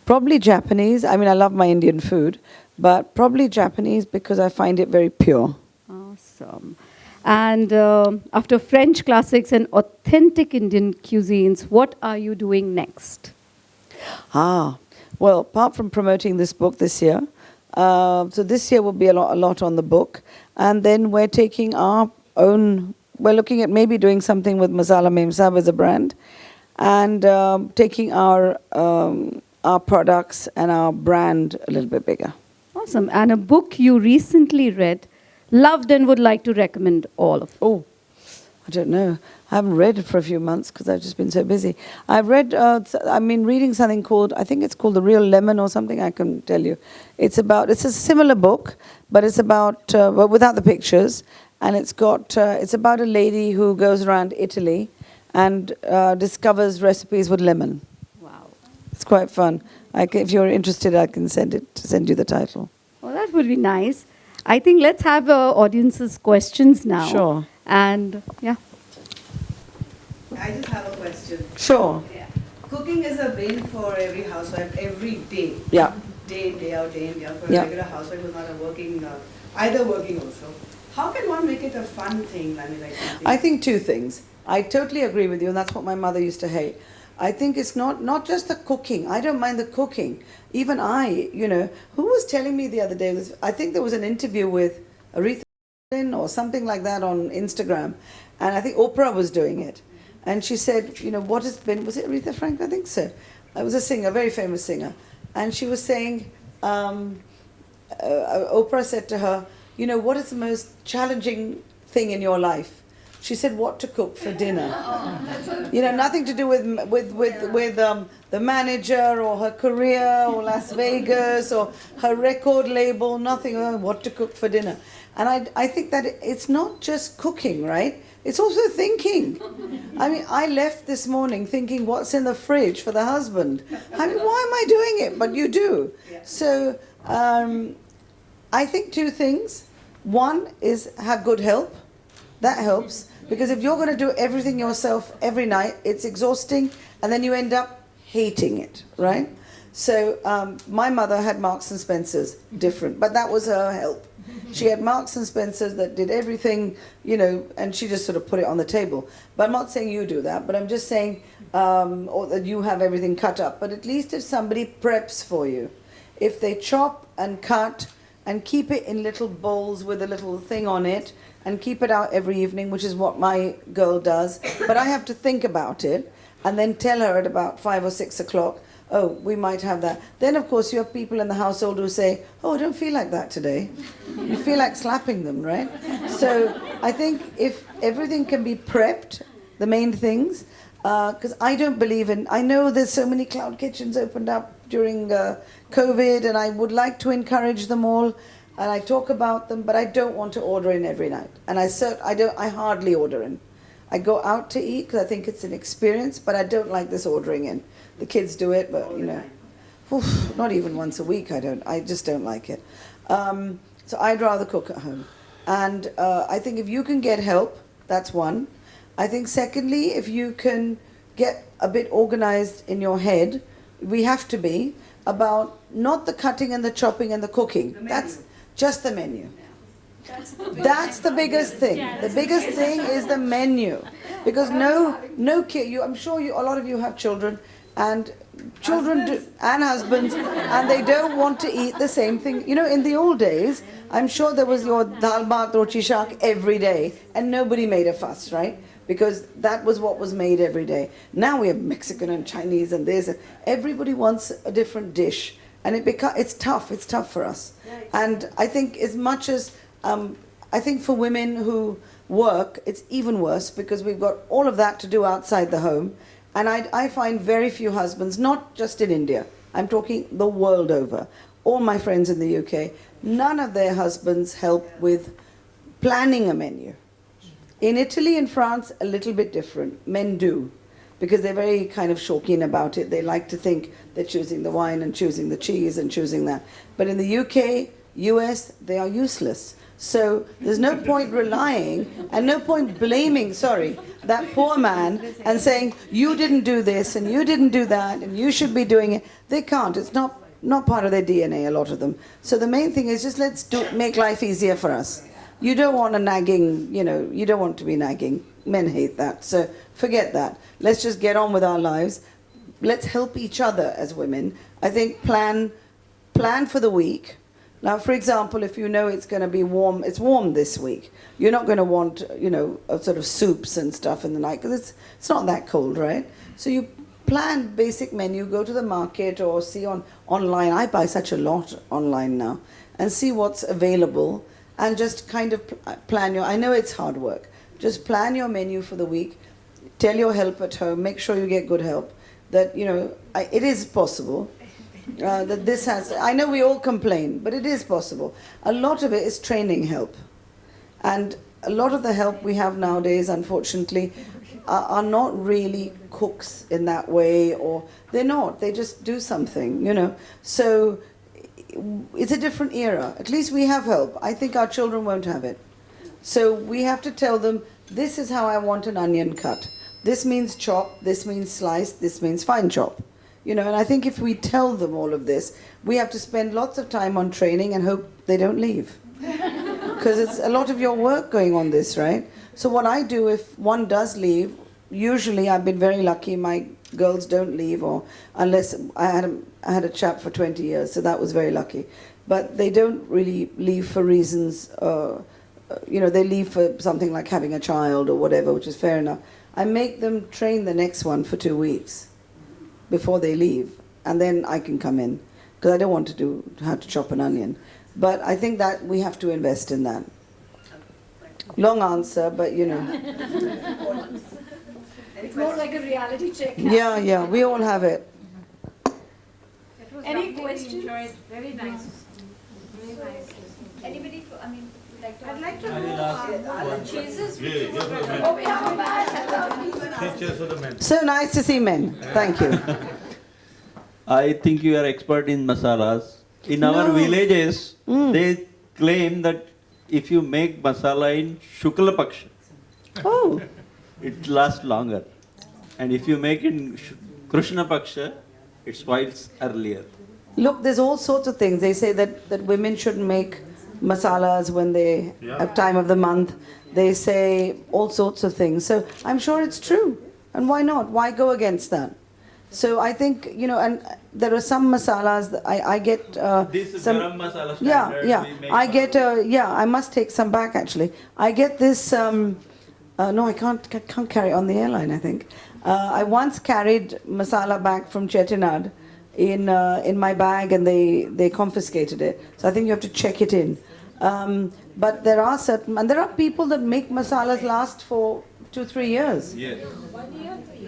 Probably Japanese. I mean, I love my Indian food, but probably Japanese because I find it very pure. Awesome. And after French classics and authentic Indian cuisines, what are you doing next? Well, apart from promoting this book this year, so this year will be a lot on the book, and then we're taking we're looking at maybe doing something with Masala Mem Sahib as a brand, and taking our products and our brand a little bit bigger. Awesome. And a book you recently read, loved and would like to recommend all of. Oh, I don't know. I haven't read it for a few months because I've just been so busy. I've read, reading something called, I think it's called The Real Lemon or something, I can tell you. It's a similar book, but it's about, well, without the pictures. And it's about a lady who goes around Italy and discovers recipes with lemon. Wow. It's quite fun. If you're interested, I can send you the title. Well, that would be nice. I think let's have audience's questions now. Sure. And, yeah. I just have a question. Sure. Yeah. Cooking is a win for every housewife every day. Yeah. Day in, day out, day in, day out. For Yeah. a regular housewife who's not either working also. How can one make it a fun thing? I mean, like something? I think two things. I totally agree with you, and that's what my mother used to hate. I think it's not just the cooking. I don't mind the cooking. Even who was telling me the other day, I think there was an interview with Aretha or something like that on Instagram, and I think Oprah was doing it. And she said, what has been, was it Aretha Franklin? I think so. It was a singer, a very famous singer. And she was saying, Oprah said to her, what is the most challenging thing in your life? She said, what to cook for dinner. Nothing to do with the manager or her career or Las Vegas or her record label, nothing, what to cook for dinner. And I think that it's not just cooking, right? It's also thinking. I mean, I left this morning thinking, what's in the fridge for the husband? I mean, why am I doing it? But you do. Yeah. So I think two things. One is have good help. That helps, because if you're going to do everything yourself every night, it's exhausting, and then you end up hating it, right? So my mother had Marks and Spencer's, different, but that was her help. She had Marks and Spencer's that did everything, you know, and she just sort of put it on the table. But I'm not saying you do that, but I'm just saying, or that you have everything cut up. But at least if somebody preps for you, if they chop and cut and keep it in little bowls with a little thing on it, and keep it out every evening, which is what my girl does. But I have to think about it, and then tell her at about 5 or 6 o'clock, oh, we might have that. Then, of course, you have people in the household who say, oh, I don't feel like that today. You feel like slapping them, right? So I think if everything can be prepped, the main things, because I don't believe in, I know there's so many cloud kitchens opened up during COVID, and I would like to encourage them all, and I talk about them, but I don't want to order in every night. And I hardly order in. I go out to eat because I think it's an experience, but I don't like this ordering in. The kids do it, but you know, not even once a week. I just don't like it. So I'd rather cook at home. And I think if you can get help, that's one. I think secondly, if you can get a bit organized in your head, we have to be, about not the cutting and the chopping and the cooking. That's just the menu. That's the biggest thing. The biggest thing is the menu, because no kid. I'm sure a lot of you have children, and and husbands, and they don't want to eat the same thing. You know, in the old days, I'm sure there was your dal bhat roti shak every day, and nobody made a fuss, right? Because that was what was made every day. Now we have Mexican and Chinese and this, and everybody wants a different dish, and it's tough. It's tough for us. And I think as much as I think for women who work, it's even worse, because we've got all of that to do outside the home. And I find very few husbands, not just in India, I'm talking the world over, all my friends in the UK, none of their husbands help with planning a menu. In Italy and France, a little bit different. Men do, because they're very kind of shaukin about it. They like to think they're choosing the wine and choosing the cheese and choosing that. But in the UK, US, they are useless. So there's no point relying and no point blaming, that poor man and saying, you didn't do this and you didn't do that and you should be doing it. They can't. It's not part of their DNA, a lot of them. So the main thing is just make life easier for us. You don't want a nagging, you don't want to be nagging. Men hate that. So forget that. Let's just get on with our lives. Let's help each other as women. I think plan for the week. Now, for example, if you know it's going to be warm, it's warm this week, you're not going to want, a sort of soups and stuff in the night, because it's not that cold, right? So you plan basic menu, go to the market or see online. I buy such a lot online now, and see what's available, and just kind of plan I know it's hard work, just plan your menu for the week, tell your help at home, make sure you get good help, that, it is possible. That this has, I know we all complain, but it is possible. A lot of it is training help. And a lot of the help we have nowadays, unfortunately, are not really cooks in that way, or they're not, they just do something, So it's a different era. At least we have help. I think our children won't have it. So we have to tell them, this is how I want an onion cut. This means chop, this means slice, this means fine chop. And I think if we tell them all of this, we have to spend lots of time on training and hope they don't leave. Because it's a lot of your work going on this, right? So what I do, if one does leave, usually I've been very lucky, my girls don't leave, or unless I had a chap for 20 years, so that was very lucky. But they don't really leave for reasons, they leave for something like having a child or whatever, which is fair enough. I make them train the next one for 2 weeks before they leave, and then I can come in, because I don't want to have to chop an onion. But I think that we have to invest in that. Long answer, but It's more like a reality check. Yeah, we all have it. Any questions? Very nice. Very nice. Anybody, would like to I'd like to I will know ask the cheeses. Oh, we have a man. Take chairs for the men. So nice to see men. Thank you. I think you are expert in masalas. In our villages, they claim that if you make masala in Shukla Paksha, Oh, It lasts longer. And if you make it Krishna Paksha, it spoils earlier. look, there's all sorts of things. They say that women shouldn't make masalas when they have time of the month. They say all sorts of things. So I'm sure it's true. And why not? Why go against that? So I think, and there are some masalas that I get This some. garam masala Yeah, standard, yeah. we make I get I must take some back actually. I get this. No, I can't carry on the airline. I think I once carried masala back from Chettinad in my bag, and they confiscated it. So I think you have to check it in. But there are people that make masalas last for 2-3 years. Yes.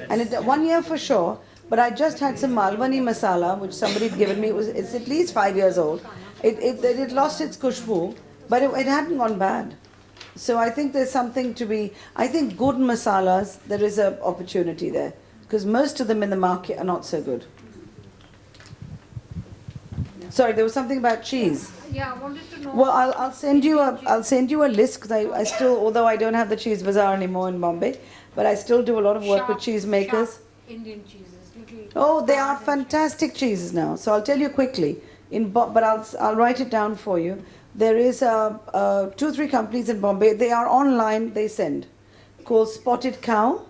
And 1 year for sure. But I just had some Malwani masala, which somebody had given me. It's at least 5 years old. It lost its kushbu, but it hadn't gone bad. So I think there's something to be. I think good masalas, there is an opportunity there, because most of them in the market are not so good. Sorry, there was something about cheese. Yeah, I wanted to know. Well, I'll send you a list, because I still, although I don't have the cheese bazaar anymore in Bombay, but I still do a lot of work with cheese makers. Sharp Indian cheeses. Little Oh, they are fantastic cheeses now. So I'll tell you quickly. But I'll write it down for you. There is 2-3 companies in Bombay. They are online. They send, called Spotted Cow.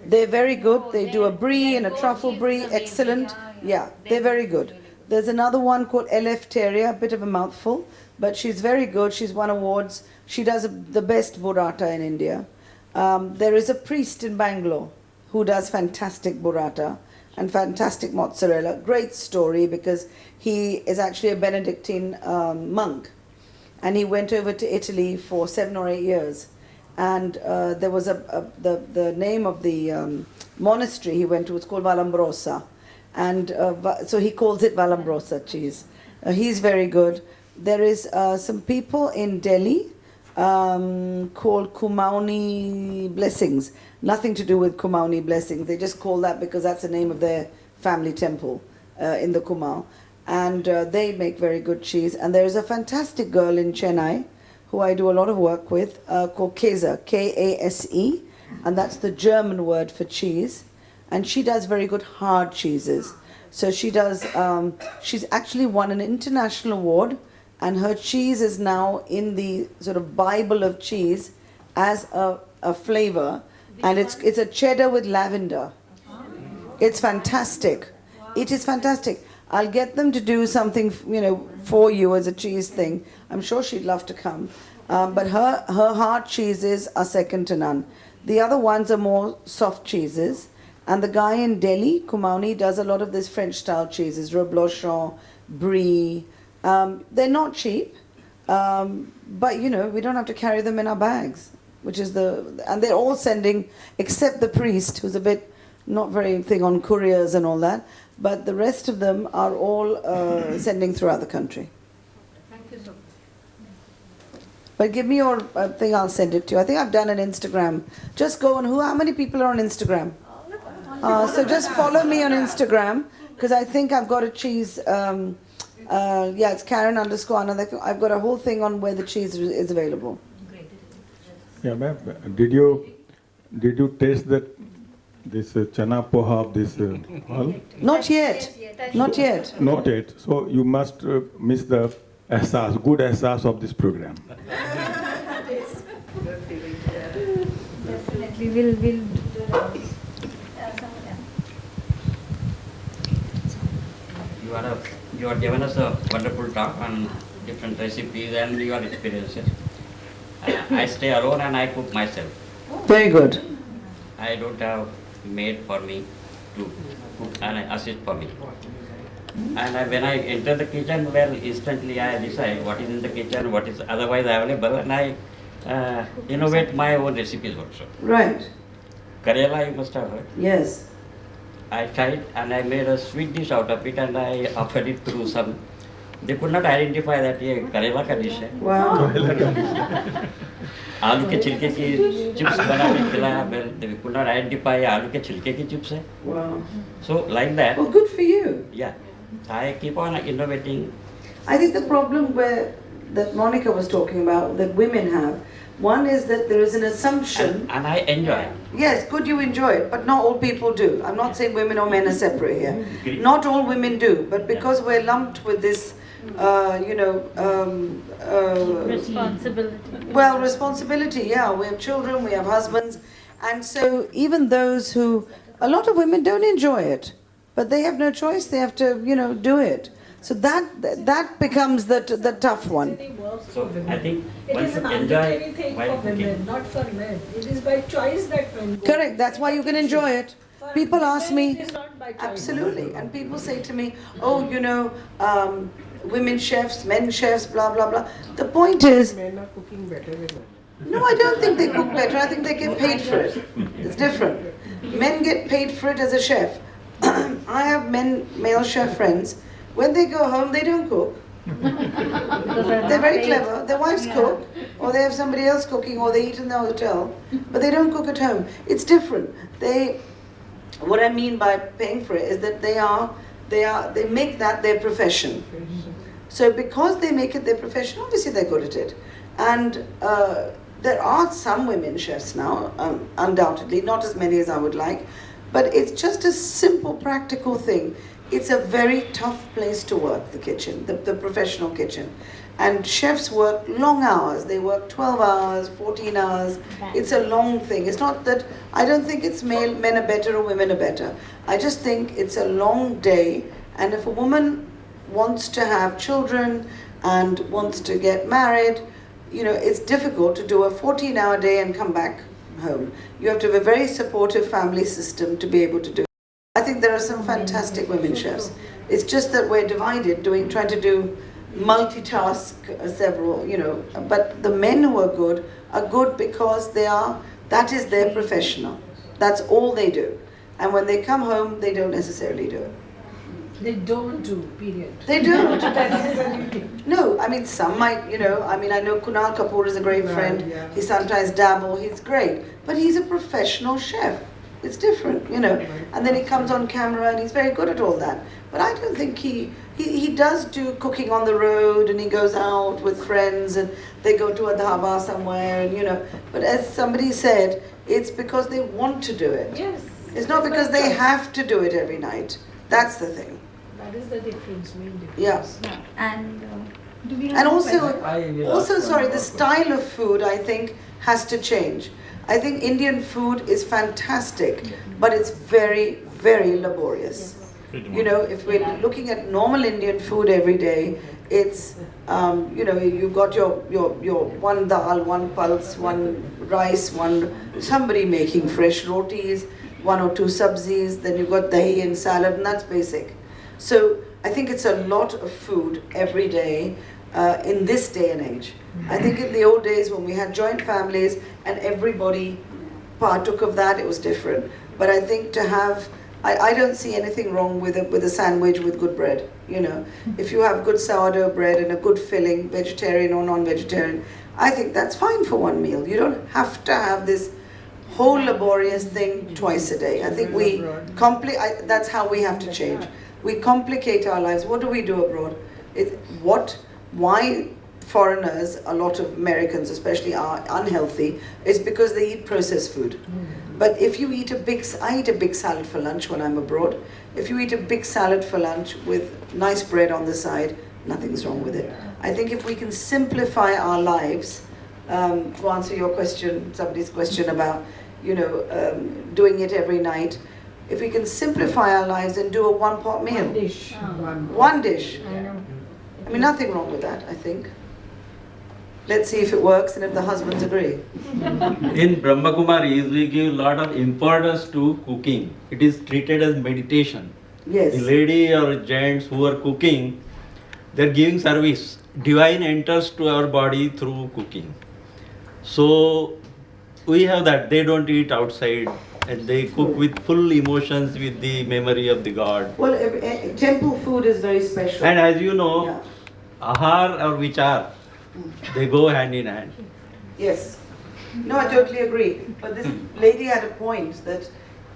They're very good. They do a brie and a truffle brie. Excellent. Yeah, they're very good. There's another one called LF Terrier, a bit of a mouthful, but she's very good. She's won awards. She does the best burrata in India. There is a priest in Bangalore who does fantastic burrata and fantastic mozzarella. Great story, because he is actually a Benedictine monk, and he went over to Italy for 7 or 8 years. And there was the name of the monastery he went to was called Vallombrosa. And so he calls it Vallombrosa cheese. He's very good. There is some people in Delhi called Kumauni Blessings. Nothing to do with Kumauni Blessings. They just call that because that's the name of their family temple in the Kumaon. And they make very good cheese. And there is a fantastic girl in Chennai who I do a lot of work with called Kase, Kase, and that's the German word for cheese. And she does very good hard cheeses. So she does, she's actually won an international award, and her cheese is now in the sort of Bible of cheese as a flavor. And it's a cheddar with lavender. It's fantastic. It is fantastic. I'll get them to do something, for you as a cheese thing. I'm sure she'd love to come. But her hard cheeses are second to none. The other ones are more soft cheeses. And the guy in Delhi, Kumauni, does a lot of this French-style cheeses, Reblochon, Brie. They're not cheap, but we don't have to carry them in our bags, and they're all sending, except the priest, who's a bit not very thing on couriers and all that, but the rest of them are all sending throughout the country. Thank you so much. But give me your thing, I'll send it to you. I think I've done an Instagram. Just go on, how many people are on Instagram? So just follow me on Instagram, because I think I've got a cheese, it's Karen_Anand. I've got a whole thing on where the cheese is available. Yeah, ma'am. Did you taste this chana poha of this hall? Not yet. Not yet. Not yet. So you must miss the good ehsas of this program. Definitely, we'll do that. You have given us a wonderful talk on different recipes and your experiences. I stay alone and I cook myself. Very good. I don't have maid for me to cook and assist for me. And when I enter the kitchen, well, instantly I decide what is in the kitchen, what is otherwise available, and I innovate my own recipes also. Right. Karela, you must have heard. Yes. I tried and I made a sweet dish out of it, and I offered it to some. They could not identify that ये करेला का dish है. Wow. आलू के छिलके की chips बना के खिलाया. Well, they could not identify आलू के छिलके की चिप्स है. Wow. So like that. Well, good for you. Yeah, I keep on innovating. I think the problem that Monica was talking about, that women have, One is that there is an assumption. And I enjoy. Yes, good, you enjoy it, but not all people do. I'm not saying women or men are separate here. Not all women do, but because we're lumped with this, Responsibility. well, responsibility, yeah. We have children, we have husbands, and so even those who, a lot of women don't enjoy it, but they have no choice. They have to, do it. So that becomes the tough one. So I think It one is should an enjoy mandatory thing while for women, cooking. not for men. It is by choice that men go. Correct, that's why you can enjoy it. For People ask women, me, it is not by choice. absolutely, and people say to me, oh, women chefs, men chefs, blah, blah, blah. The point is, Men are cooking better than women. no, I don't think they cook better. I think they get paid for it. It's different. Men get paid for it as a chef. I have male chef friends. When they go home, they don't cook. They're very clever. Their wives cook, or they have somebody else cooking, or they eat in the hotel, but they don't cook at home. It's different. What I mean by paying for it is that they make that their profession. So because they make it their profession, obviously they're good at it. And there are some women chefs now, undoubtedly, not as many as I would like, but it's just a simple, practical thing. It's a very tough place to work, the kitchen, the professional kitchen. And chefs work long hours. They work 12 hours, 14 hours. It's a long thing. It's not that, I don't think it's men are better or women are better. I just think it's a long day. And if a woman wants to have children and wants to get married, it's difficult to do a 14-hour day and come back home. You have to have a very supportive family system to be able to do it. I think there are some fantastic women chefs. It's just that we're divided, trying to do multitask several, but the men who are good because that is their professional. That's all they do. And when they come home, they don't necessarily do it. They don't do, period. They don't. That is a duty. No, I mean, some might, I know Kunal Kapoor is a great friend. Yeah. He sometimes dabble, he's great. But he's a professional chef. It's different, And then he comes on camera and he's very good at all that. But I don't think he does do cooking on the road, and he goes out with friends and they go to a dhaba somewhere, and But as somebody said, it's because they want to do it. Yes. It's not because they have to do it every night. That's the thing. That is the difference, main difference. Yeah. And do we have And a also, question? the style of food, I think, has to change. I think Indian food is fantastic, but it's very, very laborious. If we're looking at normal Indian food every day, it's, you've got your one dal, one pulse, one rice, somebody making fresh rotis, one or two sabzis, then you've got dahi and salad, and that's basic. So I think it's a lot of food every day in this day and age. I think in the old days when we had joint families and everybody partook of that, it was different. But I think I don't see anything wrong with a sandwich with good bread. If you have good sourdough bread and a good filling, vegetarian or non-vegetarian, I think that's fine for one meal. You don't have to have this whole laborious thing twice a day. I think that's how we have to change. We complicate our lives. What do we do abroad? Why foreigners, a lot of Americans especially, are unhealthy is because they eat processed food. But if you I eat a big salad for lunch when I'm abroad. If you eat a big salad for lunch with nice bread on the side, nothing's wrong with it. I think if we can simplify our lives, to answer your question, somebody's question about, doing it every night, if we can simplify our lives and do a one-pot meal. One dish. One dish. I know. I mean, nothing wrong with that, I think. Let's see if it works and if the husbands agree. In Brahma Kumaris, we give a lot of importance to cooking. It is treated as meditation. Yes. The lady or gents who are cooking, they're giving service. Divine enters to our body through cooking. So we have that. They don't eat outside and they cook with full emotions, with the memory of the God. Well, temple food is very special. And as you know, Yeah. ahar or vichar, they go hand in hand. Yes. No, I totally agree. But this lady had a point that,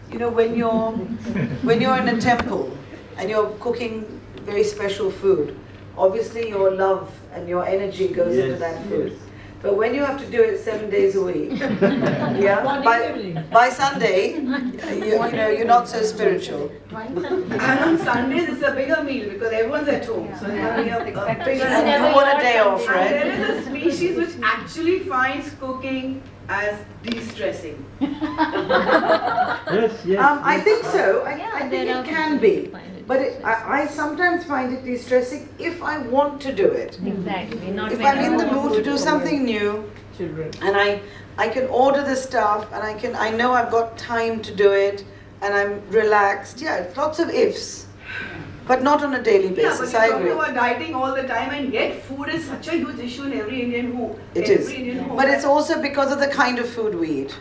when you're in a temple and you're cooking very special food, obviously your love and your energy goes into that food. But when you have to do it 7 days a week, yeah, by Sunday, you're not so spiritual. And on Sundays it's a bigger meal because everyone's at home. So you have a bigger And you want a day off, And right? there is a species which actually finds cooking as de-stressing. Yes, yes. I think so. I think there it can be. But I sometimes find it distressing if I want to do it. Exactly. Not If when I'm in you the want mood to do something new, and I can order the stuff, and I know I've got time to do it, and I'm relaxed. Yeah, it's lots of ifs, but not on a daily Yeah, but basis. you're I talking agree. about dieting all the time, and yet food is such a huge issue in every Indian home. It is, but it's also because of the kind of food we eat.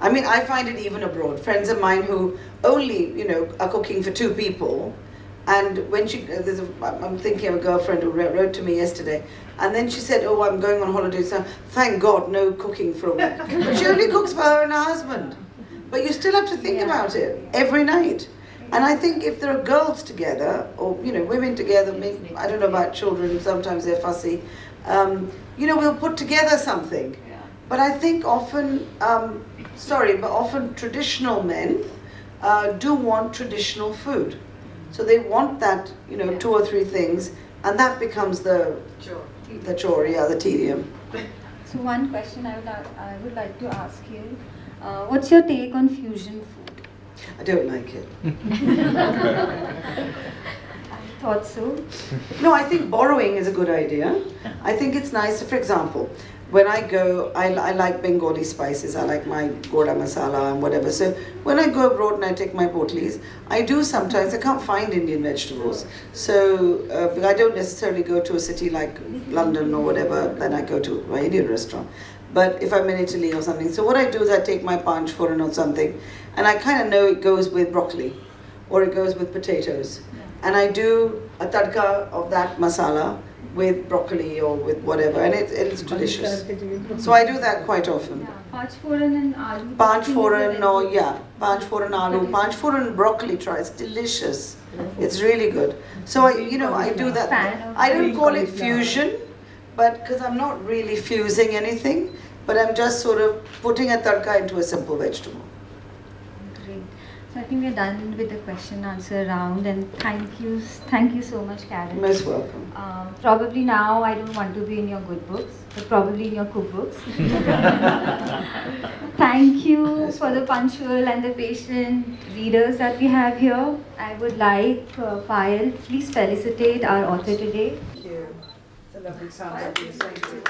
I mean, I find it even abroad. Friends of mine who only, are cooking for 2 people, and when I'm thinking of a girlfriend who wrote to me yesterday, and then she said, "Oh, I'm going on holiday, so thank God, no cooking for a week." But she only cooks for her and her husband. But you still have to think about it every night. And I think if there are girls together, or women together, maybe, I don't know about children, sometimes they're fussy, we'll put together something. But I think often, often traditional men do want traditional food. So they want that, 2 or 3 things, and that becomes the chore, the tedium. So one question I would like to ask you, what's your take on fusion food? I don't like it. I thought so. No, I think borrowing is a good idea. I think it's nice, for example, when I go, I like Bengali spices, I like my goda masala and whatever. So when I go abroad and I take my potlis, I do sometimes, I can't find Indian vegetables. So I don't necessarily go to a city like London or whatever, then I go to my Indian restaurant. But if I'm in Italy or something, so what I do is I take my panch phoron or something, and I kind of know it goes with broccoli, or it goes with potatoes. And I do a tadka of that masala with broccoli or with whatever, and it's delicious. So I do that quite often. Panch phoron and aloo. Panch phoron, panch phoron aloo, panch phoron broccoli. Try, it's delicious. It's really good. So I do that. I don't call it fusion, but because I'm not really fusing anything, but I'm just sort of putting a tadka into a simple vegetable. Great. So I think we're done with the question answer round, and thank you so much, Karen. Most welcome. Probably now I don't want to be in your good books, but probably in your cookbooks. Thank you for the punctual and the patient readers that we have here. I would like Payal, please felicitate our author today. Thank you. It's a lovely sound. Thank you.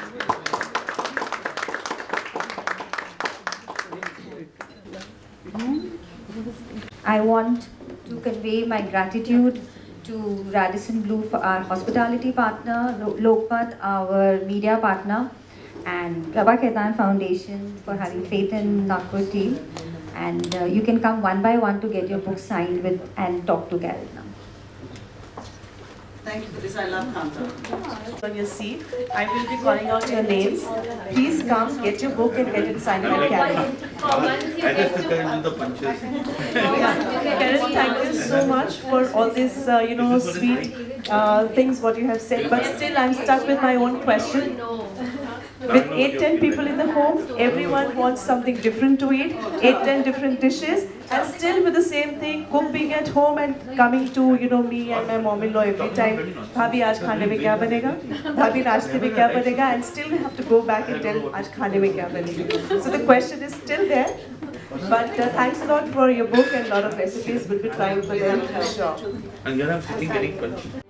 I want to convey my gratitude to Radisson Blu for our hospitality partner, Lokmat, our media partner, and Prabha Khaitan Foundation for having faith in Nagpur team. And you can come one by one to get your book signed with and talk to Karen now. Thank you for this. I love Kanta. On your seat, I will be calling out your names. Please come, get your book and get it signed by Karen. I just took her into the punches. Karen, thank you so much for all this, sweet things what you have said. But still, I'm stuck with my own question. With 8-10 people in the home, everyone wants something different to eat, 8-10 different dishes, and still with the same thing, cooking at home and coming to, me and my mom-in-law every time, Bhabhi, aaj khane mein kya banega? Bhabhi, nashte mein kya banega? And still we have to go back and tell, aaj khane mein kya banega? So the question is still there, but thanks a lot for your book and a lot of recipes. We'll be trying for them for sure. And here I'm sitting getting punched.